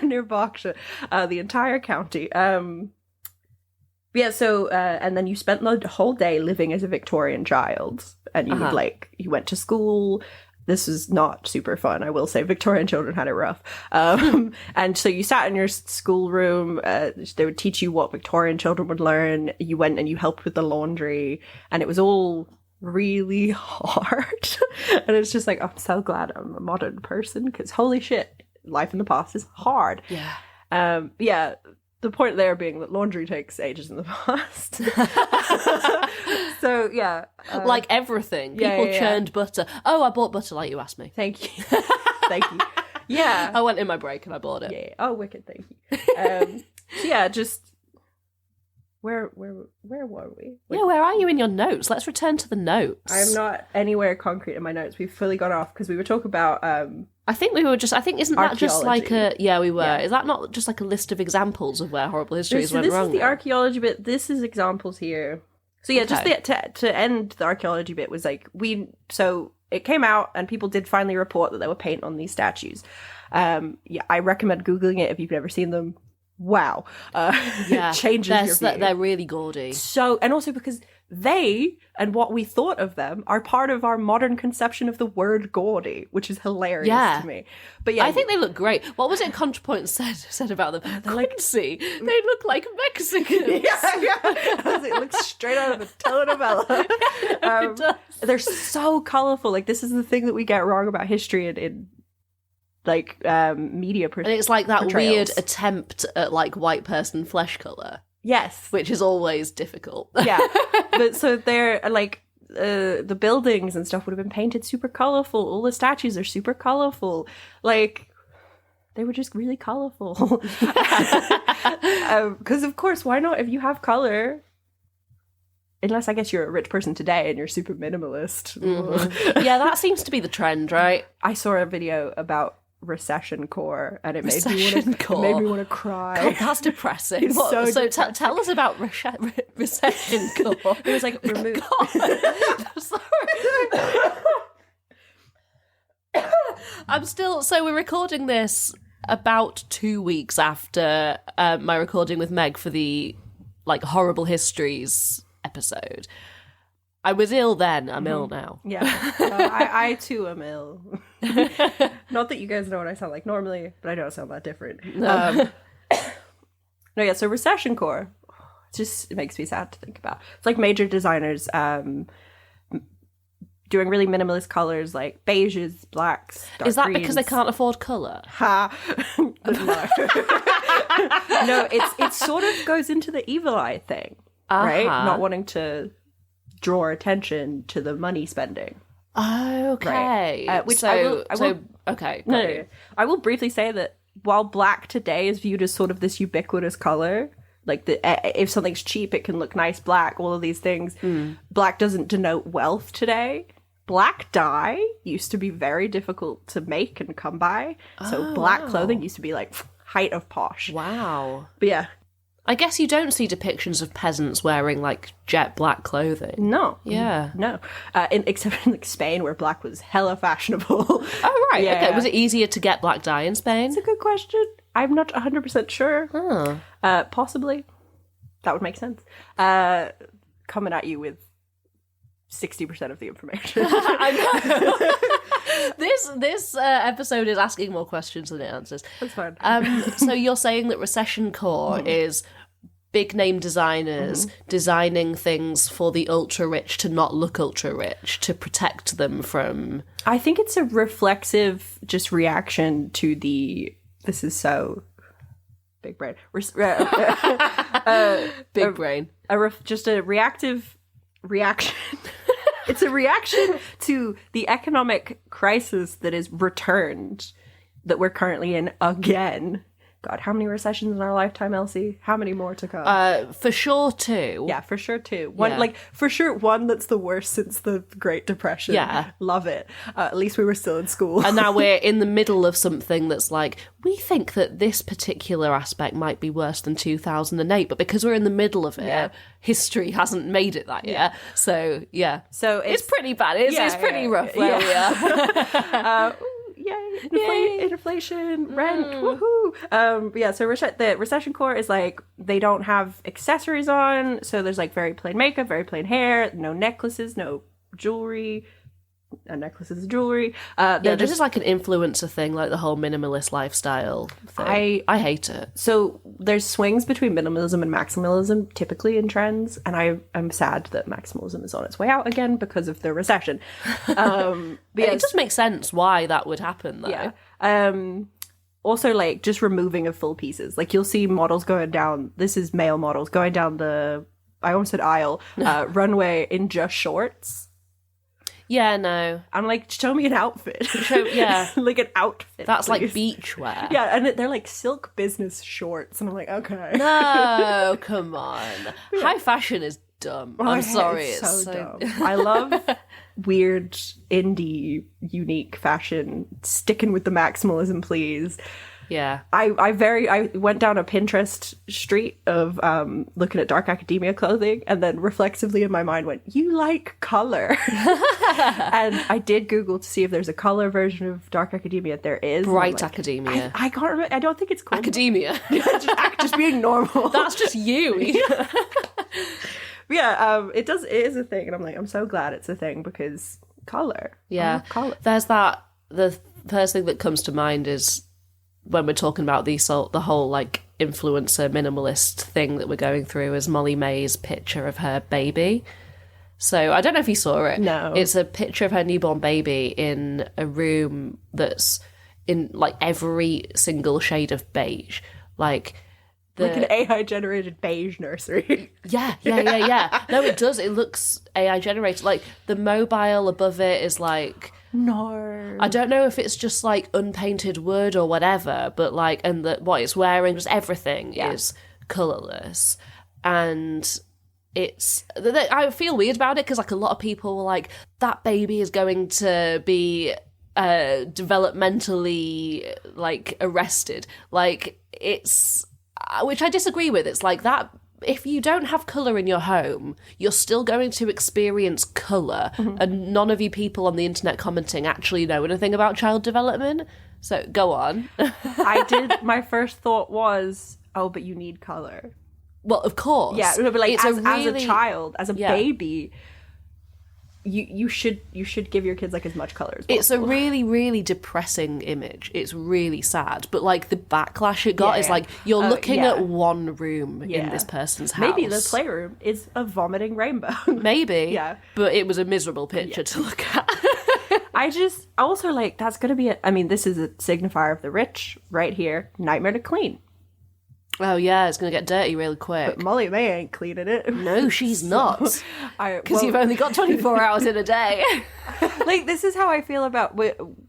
near Berkshire. The entire county. Yeah, so, and then you spent the whole day living as a Victorian child, and you would you went to school. This was not super fun, I will say. Victorian children had it rough. And so you sat in your schoolroom. They would teach you what Victorian children would learn. You went and you helped with the laundry. And it was all really hard. And it's just like, I'm so glad I'm a modern person, because holy shit, life in the past is hard. Yeah. Yeah. The point there being that laundry takes ages in the past. So, yeah. Like everything. People churned butter. Oh, I bought butter like you asked me. Thank you. Thank you. Yeah. I went in my break and I bought it. Yeah. Oh, wicked. Thank you. So yeah, just... Where were we? Yeah, where are you in your notes? Let's return to the notes. I'm not anywhere concrete in my notes. We've fully gone off because we were talking about... I think isn't that just like a... Yeah, we were. Yeah. Is that not just like a list of examples of where horrible histories went wrong? This is the archaeology bit. This is examples here. So yeah, just to end the archaeology bit was like, so it came out and people did finally report that there were paint on these statues. Yeah, I recommend Googling it if you've never seen them. Wow. It changes your view. They're really gaudy. So, and also because they and what we thought of them are part of our modern conception of the word gaudy, which is hilarious to me. But yeah, I think they look great. What was it ContraPoint said about them? They're like, see, they look like Mexicans. Yeah. It looks straight out of a telenovela. It does. They're so colorful. Like, this is the thing that we get wrong about history in like media and it's like that portrayals. Weird attempt at like white person flesh color. Yes, which is always difficult. Yeah, but so they're like the buildings and stuff would have been painted super colorful. All the statues are super colorful. Like, they were just really colorful. Because of course, why not? If you have color, unless I guess you're a rich person today and you're super minimalist. Yeah, that seems to be the trend, right? I saw a video about recession core and it made Recession core. me want to cry. God, that's depressing. It's so depressing. Tell us about recession core. It was like remove. Sorry. So we're recording this about 2 weeks after my recording with Meg for the Horrible Histories episode. I was ill then. I'm ill now. Yeah, I too am ill. Not that you guys know what I sound like normally, but I don't sound that different. No, so recession core, it makes me sad to think about. It's like major designers doing really minimalist colors like beiges, blacks, dark Is that greens. because they can't afford colour? Ha! No, it sort of goes into the evil eye thing, right? Not wanting to draw attention to the money spending. Oh, okay. Right. Which okay. No. I will briefly say that while black today is viewed as sort of this ubiquitous color, like if something's cheap, it can look nice black, all of these things. Black doesn't denote wealth today. Black dye used to be very difficult to make and come by. So black clothing used to be like height of posh. Wow. But yeah. I guess you don't see depictions of peasants wearing jet black clothing. No. Yeah. No. Except in Spain where black was hella fashionable. Oh, right. Yeah. Okay. Was it easier to get black dye in Spain? That's a good question. I'm not 100% sure. Possibly. That would make sense. Coming at you with 60% of the information. I know. This episode is asking more questions than it answers. That's fine. So you're saying that recession core is big name designers designing things for the ultra rich to not look ultra rich, to protect them from... I think it's a reflexive just reaction to the... This is so... Big brain. Big brain. Just a reactive reaction. It's a reaction to the economic crisis that is returned, that we're currently in again. God, how many recessions in our lifetime, Elsie? How many more to come? For sure, two. Yeah, for sure, two. One, for sure, one that's the worst since the Great Depression. Yeah. Love it. At least we were still in school. And now we're in the middle of something that's we think that this particular aspect might be worse than 2008, but because we're in the middle of it, history hasn't made it that yet. So, yeah. So it's pretty bad. It's pretty rough where we are. Inflation, rent, woohoo. So the recession core is they don't have accessories on, so there's very plain makeup, very plain hair, no necklaces, no jewelry. A necklace is jewelry. This is an influencer thing, the whole minimalist lifestyle thing. I hate it. So there's swings between minimalism and maximalism typically in trends, and I'm sad that maximalism is on its way out again because of the recession. It just makes sense why that would happen, though. Yeah. Also, just removing of full pieces. You'll see models going down, this is male models, going down the, I almost said aisle, runway in just shorts. Yeah, no. I'm show me an outfit. Yeah. An outfit. That's please. Beachwear. Yeah, and they're silk business shorts. And I'm okay. No, come on. High fashion is dumb. I'm sorry. It's so dumb. I love weird, indie, unique fashion. Sticking with the maximalism, please. Yeah. I went down a Pinterest street of looking at dark academia clothing, and then reflexively in my mind went, you like color. And I did Google to see if there's a color version of dark academia. There is. Bright academia. I can't remember. I don't think it's called academia. just being normal. That's just you. It is a thing, and I'm so glad it's a thing because color. Yeah. Color. There's that. The first thing that comes to mind is when we're talking about the whole influencer minimalist thing that we're going through is Molly May's picture of her baby. So I don't know if you saw it. No. It's a picture of her newborn baby in a room that's in every single shade of beige. An AI generated beige nursery. Yeah. No, it does. It looks AI generated. The mobile above it is No. I don't know if it's just unpainted wood or whatever, but and what it's wearing, just everything is colourless. And I feel weird about it because like a lot of people were like, that baby is going to be developmentally like arrested. Like it's, which I disagree with. It's like that. If you don't have colour in your home, you're still going to experience colour, and none of you people on the internet commenting actually know anything about child development. So go on. My first thought was, oh, but you need colour. Well, of course. Yeah, but like it's as a child, as a baby, you should give your kids like as much colour as possible. It's a really, really depressing image. It's really sad. But like the backlash it got is like you're looking at one room in this person's house. Maybe the playroom is a vomiting rainbow. Maybe. Yeah. But it was a miserable picture to look at. I also like, that's going to be, this is a signifier of the rich right here. Nightmare to clean. Oh yeah, it's going to get dirty really quick. But Molly May ain't cleaning it. No, she's not. Because you've only got 24 hours in a day. Like, this is how I feel about...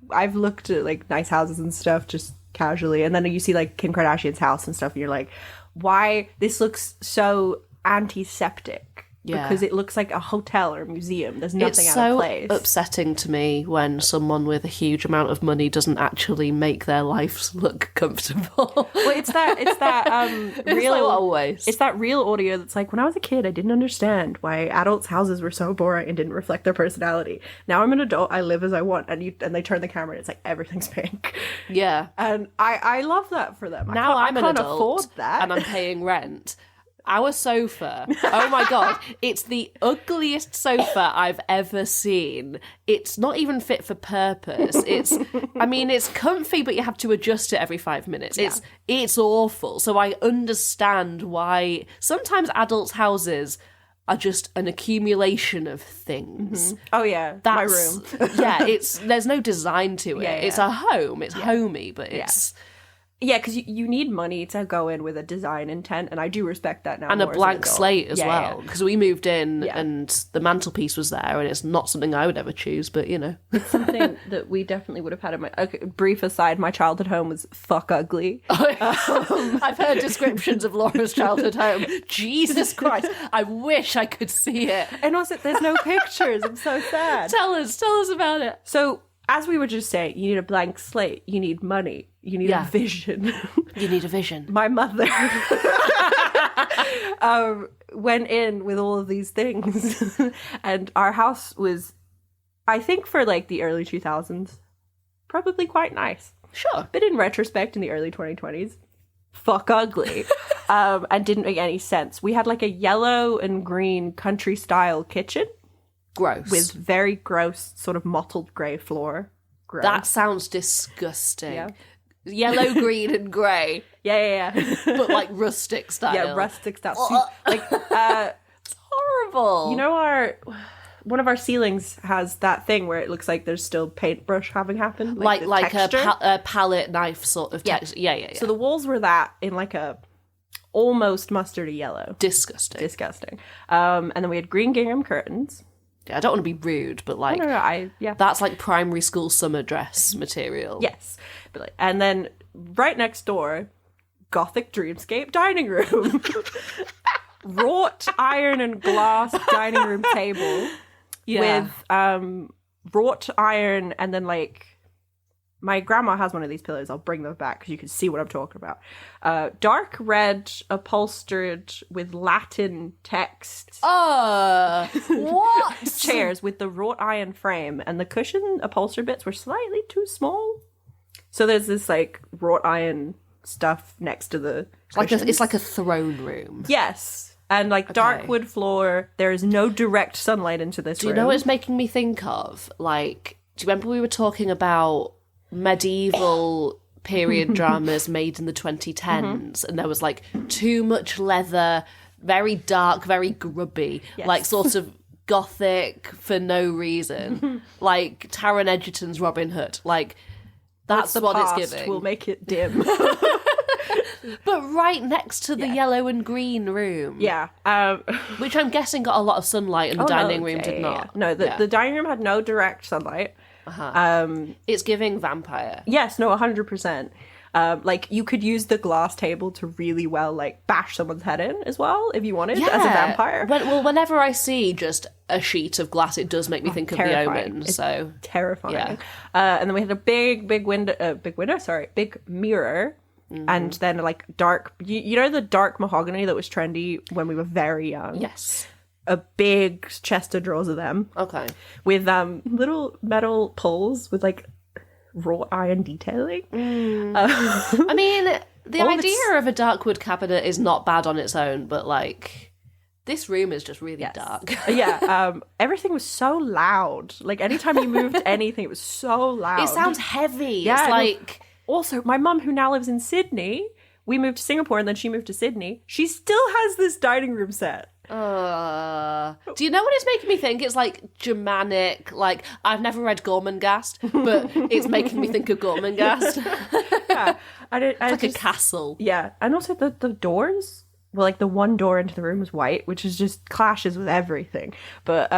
I've looked at, like, nice houses and stuff just casually, and then you see, like, Kim Kardashian's house and stuff, and you're like, why? This looks so antiseptic. Yeah. Because it looks like a hotel or a museum. There's nothing out of place. It's so upsetting to me when someone with a huge amount of money doesn't actually make their lives look comfortable. Well, it's that real... like, what a waste. It's that real audio that's like, when I was a kid, I didn't understand why adults' houses were so boring and didn't reflect their personality. Now I'm an adult, I live as I want, and they turn the camera and it's like, everything's pink. Yeah. And I love that for them. Now I'm an adult afford that. and I'm paying rent. Our sofa, oh my god, it's the ugliest sofa I've ever seen. It's not even fit for purpose. It's comfy, but you have to adjust it every 5 minutes. Yeah. It's awful. So I understand why sometimes adults' houses are just an accumulation of things. Mm-hmm. Oh yeah, my room. Yeah, there's no design to it. Yeah. It's a home. It's homey, but it's... Yeah, because you need money to go in with a design intent, and I do respect that now. And a blank slate as well, Yeah. because we moved in and the mantelpiece was there, and it's not something I would ever choose, but you know. It's something that we definitely would have had in my... Okay, brief aside, my childhood home was fuck ugly. I've heard descriptions of Laura's childhood home. Jesus Christ, I wish I could see it. And also, there's no pictures. I'm so sad. Tell us about it. So, as we were just saying, you need a blank slate, you need money, you need a vision. You need a vision. My mother went in with all of these things, and our house was, I think for like the early 2000s, probably quite nice. Sure. But in retrospect, in the early 2020s, fuck ugly. And didn't make any sense. We had like a yellow and green country style kitchen. Gross. With very gross, sort of mottled grey floor. Gross. That sounds disgusting. Yeah. Yellow, green, and grey. Yeah. But like rustic style. Yeah, rustic style. Like, it's horrible. You know, one of our ceilings has that thing where it looks like there's still paintbrush having happened. Like a palette knife sort of texture. Yeah. So the walls were that in like a almost mustardy yellow. Disgusting. And then we had green gingham curtains. I don't want to be rude, but like, that's like primary school summer dress material. Yes. And then right next door, Gothic dreamscape dining room. Wrought iron and glass dining room table with wrought iron, and then like, my grandma has one of these pillows. I'll bring them back because you can see what I'm talking about. Dark red, upholstered with Latin text. What? Chairs with the wrought iron frame, and the cushion upholstered bits were slightly too small. So there's this like wrought iron stuff next to the cushions. It's like a throne room. Yes. And like dark wood floor. There is no direct sunlight into this room. Do you know what it's making me think of? Like, do you remember we were talking about medieval period dramas made in the 2010s, and there was like too much leather, very dark, very grubby, like sort of gothic for no reason, like Taron Egerton's Robin Hood. Like, that's what it's giving. We'll make it dim. But right next to the yellow and green room. Yeah. Which I'm guessing got a lot of sunlight, and the dining room did not. Yeah. No, the dining room had no direct sunlight. It's giving vampire. Yes, no, 100%. Like you could use the glass table to really well like bash someone's head in as well if you wanted as a vampire. Whenever I see just a sheet of glass, it does make me think of The Omen. It's so terrifying. Yeah. And then we had a big mirror. And then like dark, you know the dark mahogany that was trendy when we were very young? Yes. A big chest of drawers of them. Okay. With little metal pulls with like wrought iron detailing. I mean, the idea of a dark wood cabinet is not bad on its own, but like this room is just really dark. Everything was so loud. Like anytime you moved anything, it was so loud. It sounds heavy. Yeah, it's like... Also, my mum, who now lives in Sydney, we moved to Singapore and then she moved to Sydney. She still has this dining room set. Do you know what it's making me think? It's like Germanic, like I've never read Gormenghast, but it's making me think of Gormenghast. Yeah, it's like a castle. Yeah, and also the doors. Well, like the one door into the room was white, which is just clashes with everything. But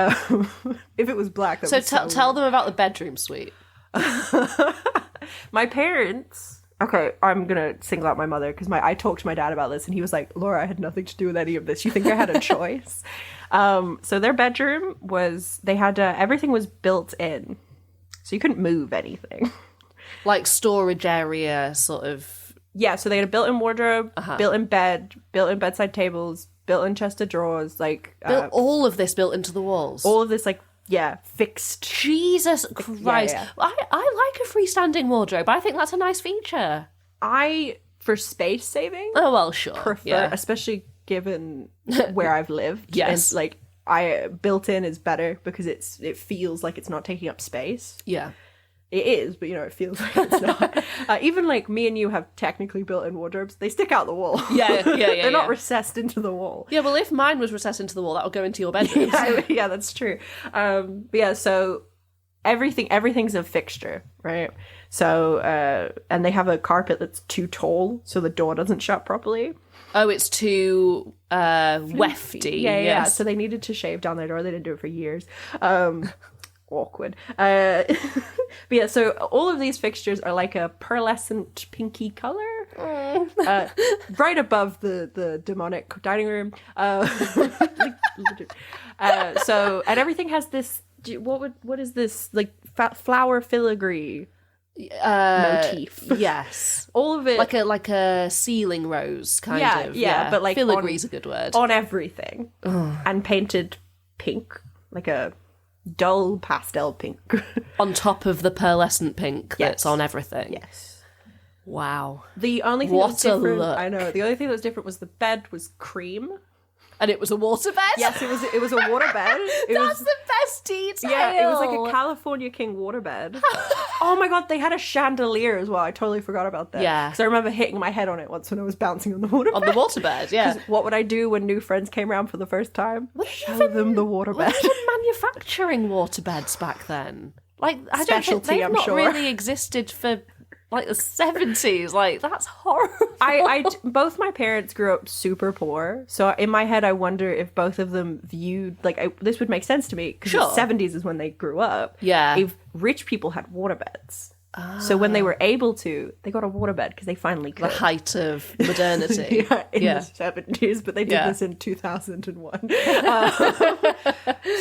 if it was black, that would be tell them about the bedroom suite. My parents. Okay, I'm gonna single out my mother because I talked to my dad about this and he was like, "Laura, I had nothing to do with any of this. You think I had a choice?" So their bedroom was they had everything was built in, so you couldn't move anything. Like storage area, sort of. Yeah, so they had a built-in wardrobe, built-in bed, built-in bedside tables, built-in chest of drawers, like all of this built into the walls. All of this, like. Yeah, fixed. Jesus Christ. Yeah. I like a freestanding wardrobe. I think that's a nice feature. For space saving, oh, well, sure. prefer, especially given where I've lived. Yes. And, like, built in is better because it feels like it's not taking up space. Yeah. It is, but, it feels like it's not. Even, like, me and you have technically built-in wardrobes. They stick out the wall. Yeah. They're not recessed into the wall. Yeah, well, if mine was recessed into the wall, that would go into your bedroom. Yeah, that's true. But yeah, so everything's a fixture, right? So, and they have a carpet that's too tall, so the door doesn't shut properly. Oh, it's too wefty. Yeah. So they needed to shave down their door. They didn't do it for years. Awkward. But yeah, so all of these fixtures are like a pearlescent pinky color. Right above the demonic dining room. So, and everything has this, what is this, like flower filigree motif. Yes. All of it. Like a ceiling rose, kind of. Yeah, but like filigree's a good word. On everything. And painted pink, like a dull pastel pink. On top of the pearlescent pink that's on everything. Yes. Wow. The only thing that was different, look. I know. The only thing that was different was the bed was cream. And it was a waterbed? Yes, it was a waterbed. That's the best detail. Yeah, it was like a California King waterbed. Oh my god, they had a chandelier as well. I totally forgot about that. Yeah. Because I remember hitting my head on it once when I was bouncing on the waterbed. On the waterbed, yeah. What would I do when new friends came around for the first time? Show them the waterbed. Were they even manufacturing waterbeds back then? Like, I don't think Specialty, they've I'm not sure. really existed for like the 70s. Like, that's horrible. Both my parents grew up super poor, so in my head I wonder if both of them viewed this would make sense to me because the 70s is when they grew up. Yeah. If rich people had waterbeds. So when they were able to, they got a waterbed because they finally could. The height of modernity. In the 70s, but they did this in 2001.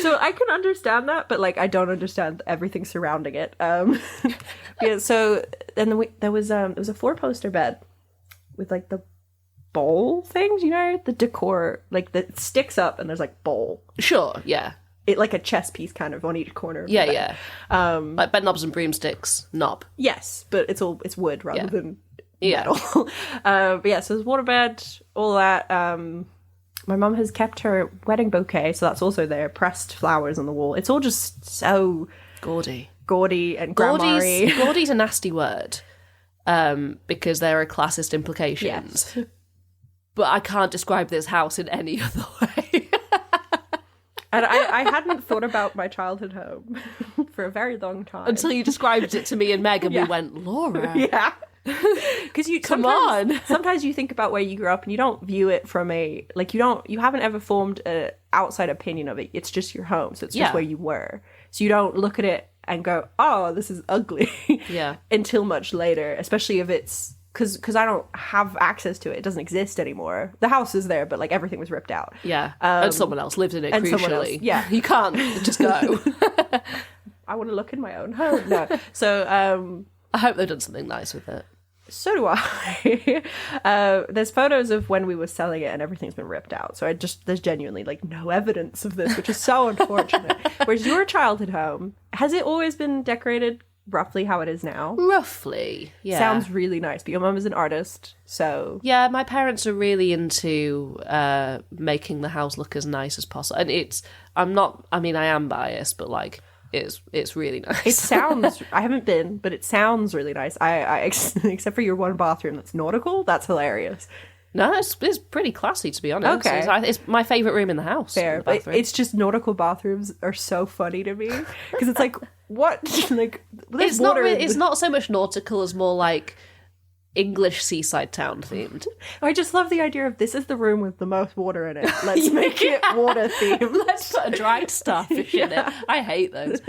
So I can understand that, but I don't understand everything surrounding it. Yeah. So then there was a 4-poster bed with the bowl things, the decor, that sticks up and there's bowl. Sure. Yeah. It like a chess piece kind of on each corner of the Yeah, bed. yeah. Like bed knobs and broomsticks knob. Yes, but it's wood rather than Yeah. metal. But yeah, so there's waterbed, all that. My mum has kept her wedding bouquet, so that's also there. Pressed flowers on the wall. It's all just so Gaudy. gaudy and grandma-y. Gaudy's a nasty word because there are classist implications. Yes. But I can't describe this house in any other way. And I hadn't thought about my childhood home for a very long time. Until you described it to me and Meg and we went, Laura. Yeah. Because sometimes you think about where you grew up and you don't view it from you haven't ever formed an outside opinion of it. It's just your home. So it's just where you were. So you don't look at it and go, oh, this is ugly. Yeah. Until much later, especially if it's because I don't have access to it. It doesn't exist anymore. The house is there, but like everything was ripped out. Yeah, and someone else lived in it, crucially. Yeah. You can't just go. I want to look in my own home. No. So I hope they've done something nice with it. so do I. There's photos of when we were selling it and everything's been ripped out. So there's genuinely like no evidence of this, which is so unfortunate. Whereas your childhood home, has it always been decorated roughly how it is now? Roughly, yeah. Sounds really nice. But your mum is an artist, so... Yeah, my parents are really into making the house look as nice as possible. And I am biased, but like... It's really nice. It sounds... I haven't been, but it sounds really nice. I except for your one bathroom that's nautical, that's hilarious. No, it's pretty classy, to be honest. Okay. It's my favourite room in the house. Fair. It's just nautical bathrooms are so funny to me. Because it's like, what? Like, it's water. It's not so much nautical as more like English seaside town themed. I just love the idea of this is the room with the most water in it. Let's make it water themed. Let's put a dried starfish in it. I hate those.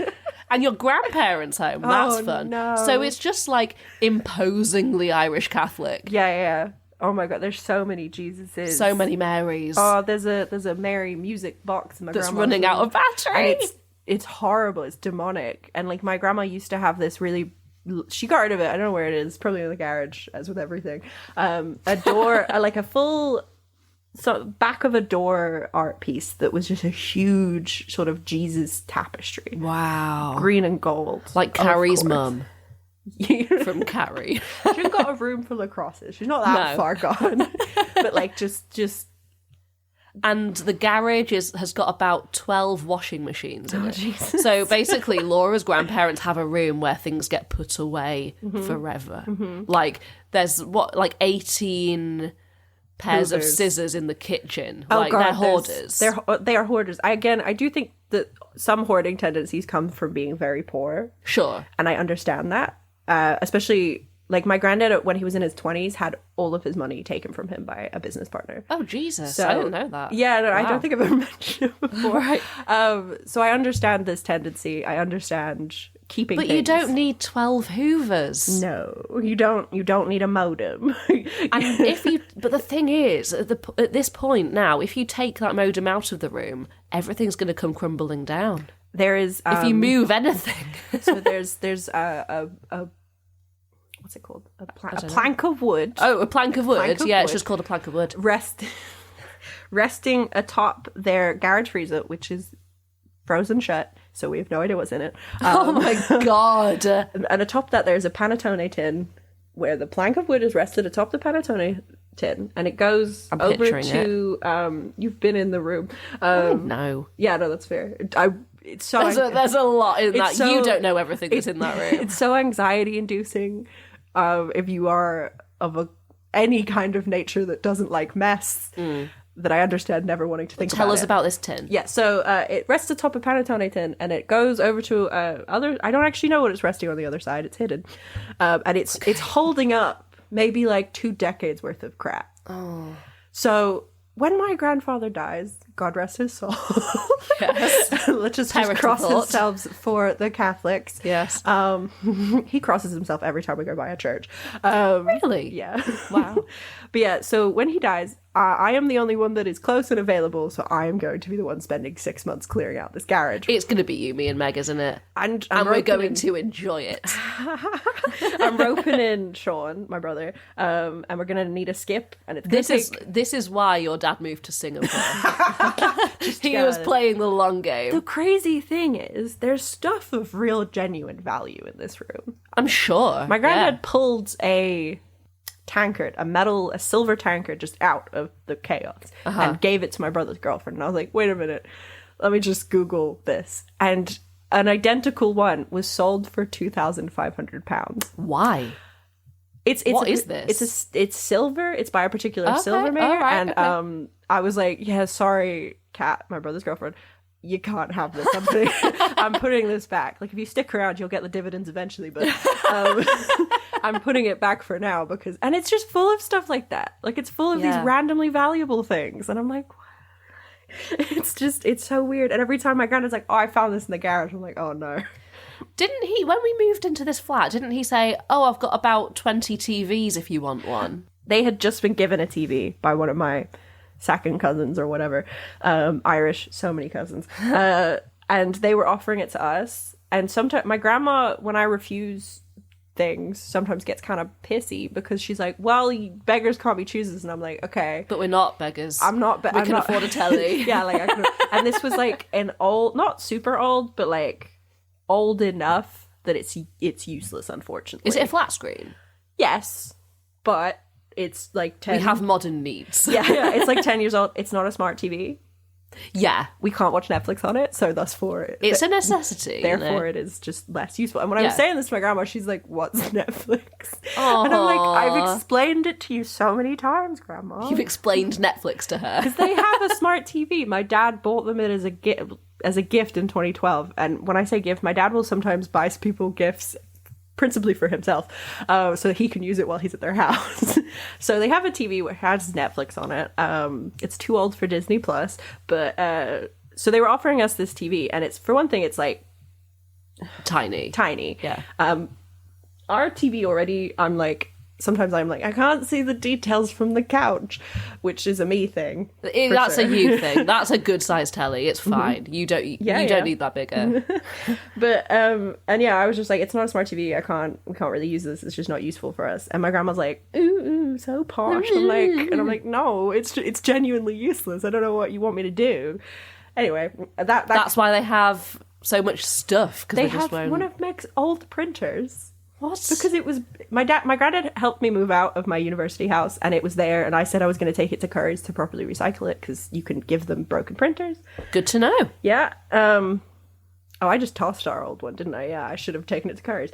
And your grandparents' home, that's fun. No. So it's just like imposingly Irish Catholic. Yeah. Oh my god, there's so many Jesuses. So many Marys. Oh, there's a Mary music box in my grandma's running room. out of battery. And it's horrible. It's demonic. And like my grandma used to have this really... She got rid of it. I don't know where it is. Probably in the garage, as with everything. A door, like a full back of a door art piece that was just a huge sort of Jesus tapestry. Wow. Green and gold. Like Carrie's mum. From Carrie. She's got a room full of crosses. She's not that far gone. But like just... And the garage has got about 12 washing machines in it. Jesus. So basically, Laura's grandparents have a room where things get put away forever. Like, there's, 18 pairs of scissors in the kitchen. Oh, like, God, they're hoarders. They are hoarders. I do think that some hoarding tendencies come from being very poor. Sure. And I understand that. Especially... Like, my granddad, when he was in his 20s, had all of his money taken from him by a business partner. Oh, Jesus. I didn't know that. Yeah, no, wow. I don't think I've ever mentioned it before. Right. So I understand this tendency. I understand keeping But things. you don't need 12 Hoovers. No, you don't need a modem. And but the thing is, at this point now, if you take that modem out of the room, everything's going to come crumbling down. There is... if you move anything. So there's a what's it called? A plank of wood. Oh, a plank of wood. It's just called a plank of wood. Resting atop their garage freezer, which is frozen shut, so we have no idea what's in it. Oh my god. And atop that, there's a panettone tin where the plank of wood is rested atop the panettone tin, and it goes over to... You've been in the room. No. Yeah, no, that's fair. It's so... There's a lot in that. You don't know everything that's in that room. It's so anxiety-inducing. If you are of any kind of nature that doesn't like mess, that I understand never wanting to think about it. Tell us about this tin. Yeah, so it rests atop a panettone tin, and it goes over to other... I don't actually know what it's resting on the other side. It's hidden. And it's holding up maybe like 2 decades worth of crap. Oh. So... When my grandfather dies, God rest his soul. Yes. Let's just cross ourselves for the Catholics. Yes. He crosses himself every time we go by a church. Really? Yeah. Wow. But yeah, so when he dies, I am the only one that is close and available, so I am going to be the one spending 6 months clearing out this garage. It's going to be you, me and Meg, isn't it? And we're going to enjoy it. I'm roping in Sean, my brother, and we're going to need a skip. And it's this is why your dad moved to Singapore. He was playing the long game. The crazy thing is, there's stuff of real genuine value in this room. I'm sure. My granddad pulled a tankard, a silver tankard, just out of the chaos and gave it to my brother's girlfriend. And I was like, wait a minute, let me just Google this. And an identical one was sold for £2,500. Why? What is this? It's silver. It's by a particular silverware. Right, and I was like, yeah, sorry, Kat, my brother's girlfriend, you can't have this. I'm putting this back. Like, if you stick around, you'll get the dividends eventually. But I'm putting it back for now and it's just full of stuff like that. Like, it's full of these randomly valuable things. And I'm like, what? It's so weird. And every time my granddad's like, oh, I found this in the garage. I'm like, oh no. Didn't he, when we moved into this flat, didn't he say, oh, I've got about 20 TVs if you want one? They had just been given a TV by one of my second cousins or whatever. Irish, so many cousins. And they were offering it to us. And sometimes my grandma, when I refuse things, sometimes gets kind of pissy because she's like, well, beggars can't be choosers. And I'm like, okay. But we're not beggars. I'm not. We can afford a telly. Yeah, like I can. And this was like an old, not super old, but like old enough that it's useless, unfortunately. Is it a flat screen? Yes, but it's like 10. We have modern needs. Yeah, it's like 10 years old. It's not a smart TV. Yeah. We can't watch Netflix on it, so thus for it. It's a necessity. Therefore, it is just less useful. And when I was saying this to my grandma, she's like, what's Netflix? Aww. And I'm like, I've explained it to you so many times, Grandma. You've explained Netflix to her. Because they have a smart TV. My dad bought them it as a gift in 2012. And when I say gift, my dad will sometimes buy people gifts principally for himself, so that he can use it while he's at their house. So they have a TV which has Netflix on it. It's too old for Disney Plus, but so they were offering us this TV, and it's, for one thing, it's like tiny. Yeah. Our TV already, sometimes I'm like, I can't see the details from the couch, which is a me thing. That's a you thing. That's a good sized telly. It's fine. You don't need that bigger. But and yeah, I was just like, it's not a smart TV. We can't really use this. It's just not useful for us. And my grandma's like, ooh, so posh. I'm like, no, it's genuinely useless. I don't know what you want me to do. Anyway, that's why they have so much stuff. They have one of Meg's old printers. What? Because it was my granddad helped me move out of my university house, and it was there, and I said I was going to take it to Curry's to properly recycle it because you can give them broken printers. Good to know. Yeah. I just tossed our old one, didn't I? Yeah, I should have taken it to Curry's.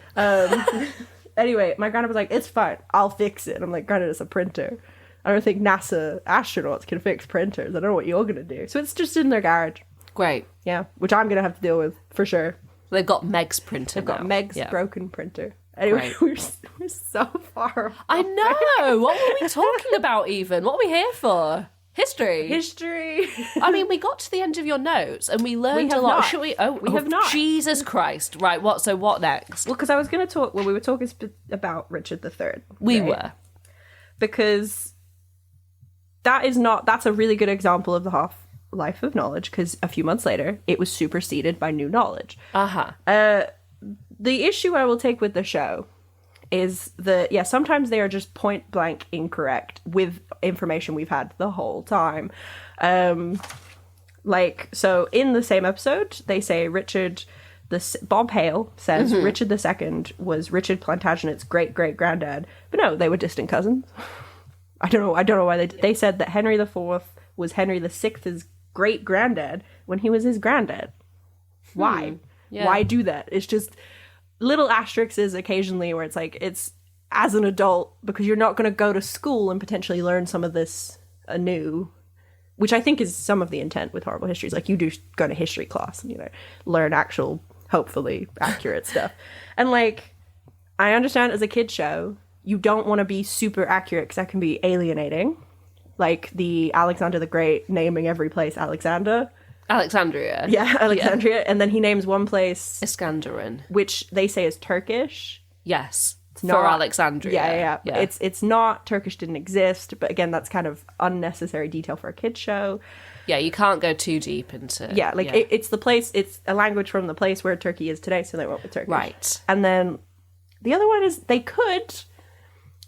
Anyway, my granddad was like, "It's fine, I'll fix it." And I'm like, "Granddad, it's a printer. I don't think NASA astronauts can fix printers. I don't know what you're going to do." So it's just in their garage. Great. Yeah, which I'm going to have to deal with for sure. They've got Meg's printer. They've got Meg's broken printer. Anyway, we're so far off. I know. What were we talking about even? What are we here for? History. I mean, we got to the end of your notes and we learned a lot. Should we? We have not. Jesus Christ. Right, so what next? Well, because I was going to talk, we were talking about Richard III. We were. Because that's a really good example of the half-life of knowledge, because a few months later, it was superseded by new knowledge. The issue I will take with the show is that, sometimes they are just point blank incorrect with information we've had the whole time. So in the same episode, they say Bob Hale says Richard II was Richard Plantagenet's great-great-granddad. But no, they were distant cousins. I don't know why they said that Henry IV was Henry VI's great-granddad when he was his granddad. Why? Yeah. Why do that? It's just little asterisks occasionally where it's like, it's as an adult, because you're not going to go to school and potentially learn some of this anew, which I think is some of the intent with Horrible Histories. Like, you do go to history class and, learn actual, hopefully accurate stuff. And I understand as a kid show, you don't want to be super accurate because that can be alienating. Like the Alexander the Great naming every place Alexandria. Yeah, Alexandria. Yeah. And then he names one place Iskenderun, which they say is Turkish. Yes. It's not, for Alexandria. Yeah. It's not Turkish, didn't exist, but again, that's kind of unnecessary detail for a kid's show. Yeah, you can't go too deep into... It's the place, it's a language from the place where Turkey is today, so they went with Turkish. Right. And then the other one is they could,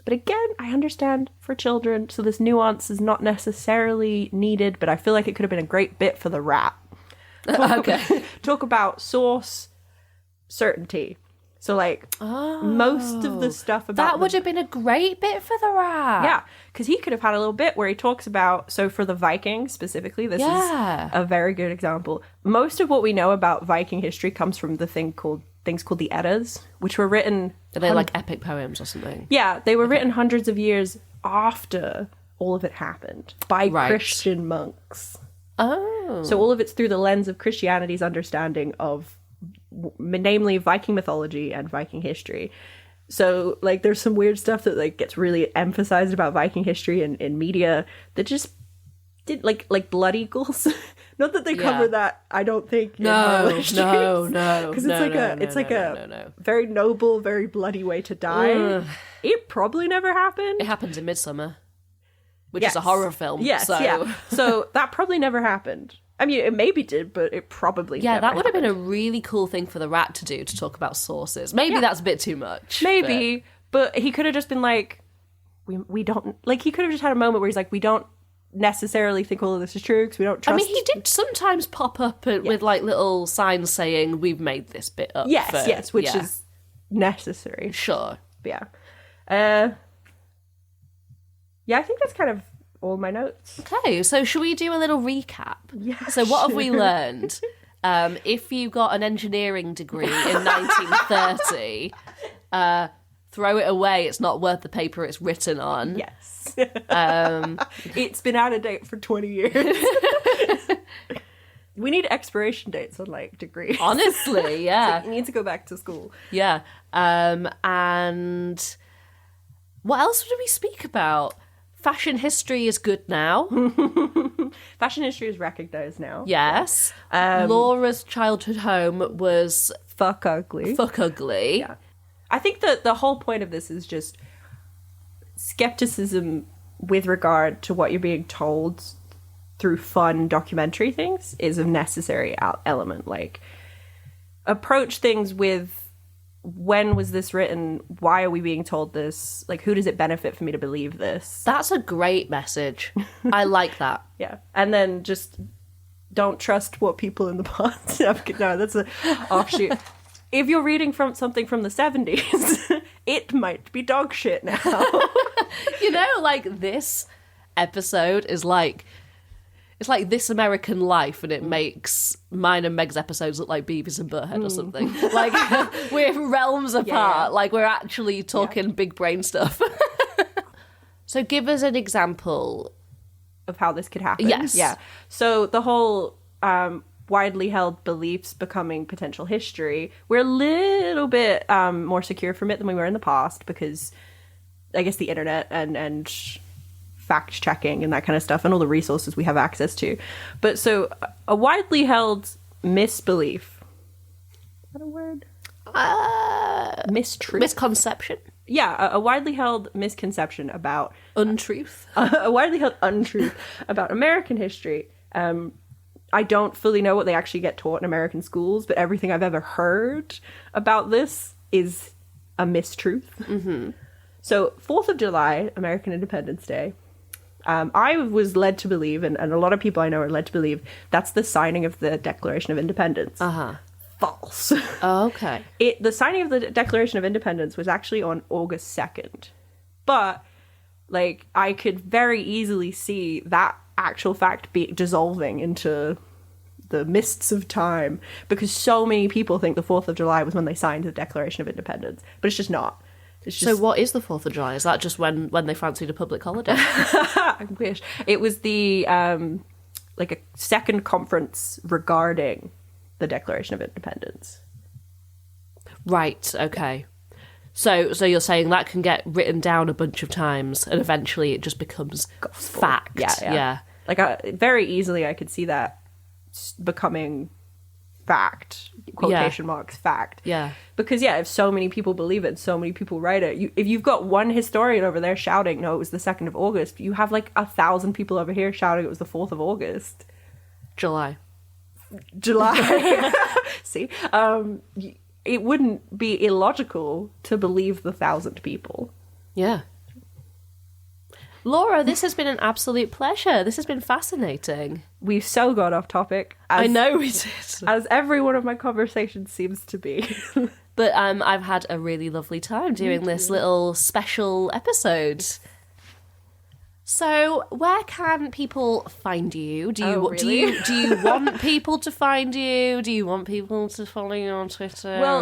but again, I understand for children, so this nuance is not necessarily needed, but I feel like it could have been a great bit for the rap. Talk about source certainty. So most of the stuff about... That would have been a great bit for the rap. Yeah, because he could have had a little bit where he talks about... So for the Vikings specifically, this is a very good example. Most of what we know about Viking history comes from the things called the Eddas, which were written... Are they like epic poems or something? Yeah, they were written hundreds of years after all of it happened by Christian monks. Oh. So all of it's through the lens of Christianity's understanding of... namely Viking mythology and Viking history. So there's some weird stuff that gets really emphasized about Viking history in media that just did like blood eagles. Not that they cover that, I don't think. No. Because it's like a very noble, very bloody way to die. It probably never happened. It happens in Midsummer, which is a horror film. Yes, so. So that probably never happened. I mean, it maybe did, but it probably never that would have been a happened. really cool thing for the rat to do, to talk about sources. Maybe that's a bit too much. Maybe, but he could have just been like, we don't, like, he could have just had a moment where he's like, we don't necessarily think all of this is true because we don't trust. I mean, he did sometimes pop up with like little signs saying, we've made this bit up. Yes, which is necessary. Sure. But yeah. I think that's kind of all my notes. Okay, so should we do a little recap? Yeah. So what have we learned? If you got an engineering degree in 1930, throw it away. It's not worth the paper it's written on. Yes. It's been out of date for 20 years. We need expiration dates on, like, degrees. Honestly, yeah. You need to go back to school. Yeah. And what else did we speak about? Fashion history is good now. Fashion history is recognized now. Yes. Laura's childhood home was fuck ugly. Yeah. I think that the whole point of this is just skepticism with regard to what you're being told through fun documentary things is a necessary element. Like, approach things with, when was this written? Why are we being told this? Like, who does it benefit for me to believe this? That's a great message. I like that. Yeah. And then just don't trust what people in the past. No, that's an offshoot. If you're reading from something from the 70s, it might be dog shit now. You know, like, this episode is like, it's like This American Life, and it makes mine and Meg's episodes look like Beavis and Butthead or something. Like, we're realms apart. Yeah. Like, we're actually talking big brain stuff. So give us an example of how this could happen. Yes. Yeah. So the whole widely held beliefs becoming potential history, we're a little bit more secure from it than we were in the past, because I guess the internet and fact checking and that kind of stuff and all the resources we have access to. But so a widely held misbelief. Is that a word? Mistruth? Misconception? Yeah, a widely held misconception about... Untruth? A widely held untruth about American history. I don't fully know what they actually get taught in American schools, but everything I've ever heard about this is a mistruth. Mm-hmm. So 4th of July, American Independence Day, I was led to believe, and a lot of people I know are led to believe, that's the signing of the Declaration of Independence. Uh-huh. False. Oh, okay. The signing of the Declaration of Independence was actually on August 2nd. But, like, I could very easily see that actual fact be dissolving into the mists of time, because so many people think the 4th of July was when they signed the Declaration of Independence. But it's just not. It's just... So what is the 4th of July? Is that just when they fancied a public holiday? I wish. It was the, like, a second conference regarding the Declaration of Independence. Right, okay. So you're saying that can get written down a bunch of times and eventually it just becomes Gospel. fact. Yeah. Like, very easily I could see that becoming fact, quotation marks, fact. Yeah. Because, if so many people believe it, so many people write it. If you've got one historian over there shouting, no, it was the 2nd of August, you have, like, 1,000 people over here shouting it was the 4th of August. July. See? It wouldn't be illogical to believe the 1,000 people. Yeah. Laura, this has been an absolute pleasure. This has been fascinating. We've so got off topic. I know we did. As every one of my conversations seems to be. But I've had a really lovely time doing this little special episode. So, where can people find you? Do you want people to find you? Do you want people to follow you on Twitter? Well,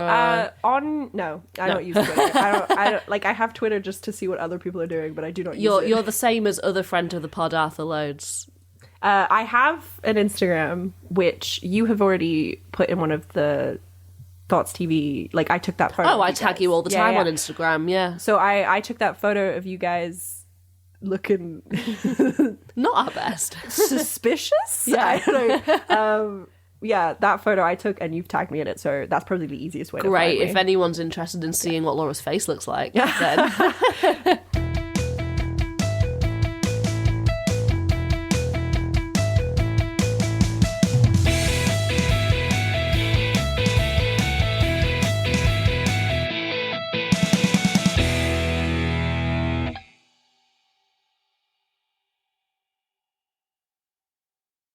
no, I don't use Twitter. I don't like. I have Twitter just to see what other people are doing, but I do not use it. You're the same as other friend of the pod, Arthur Loads. I have an Instagram, which you have already put in one of the Thoughts TV. Like, I took that photo. Oh, I tag you all the time on Instagram. Yeah. So I took that photo of you guys looking Not our best. suspicious. Yeah. I don't know. Yeah, that photo I took, and you've tagged me in it, so that's probably the easiest way to Great. find me. If anyone's interested in seeing what Laura's face looks like, then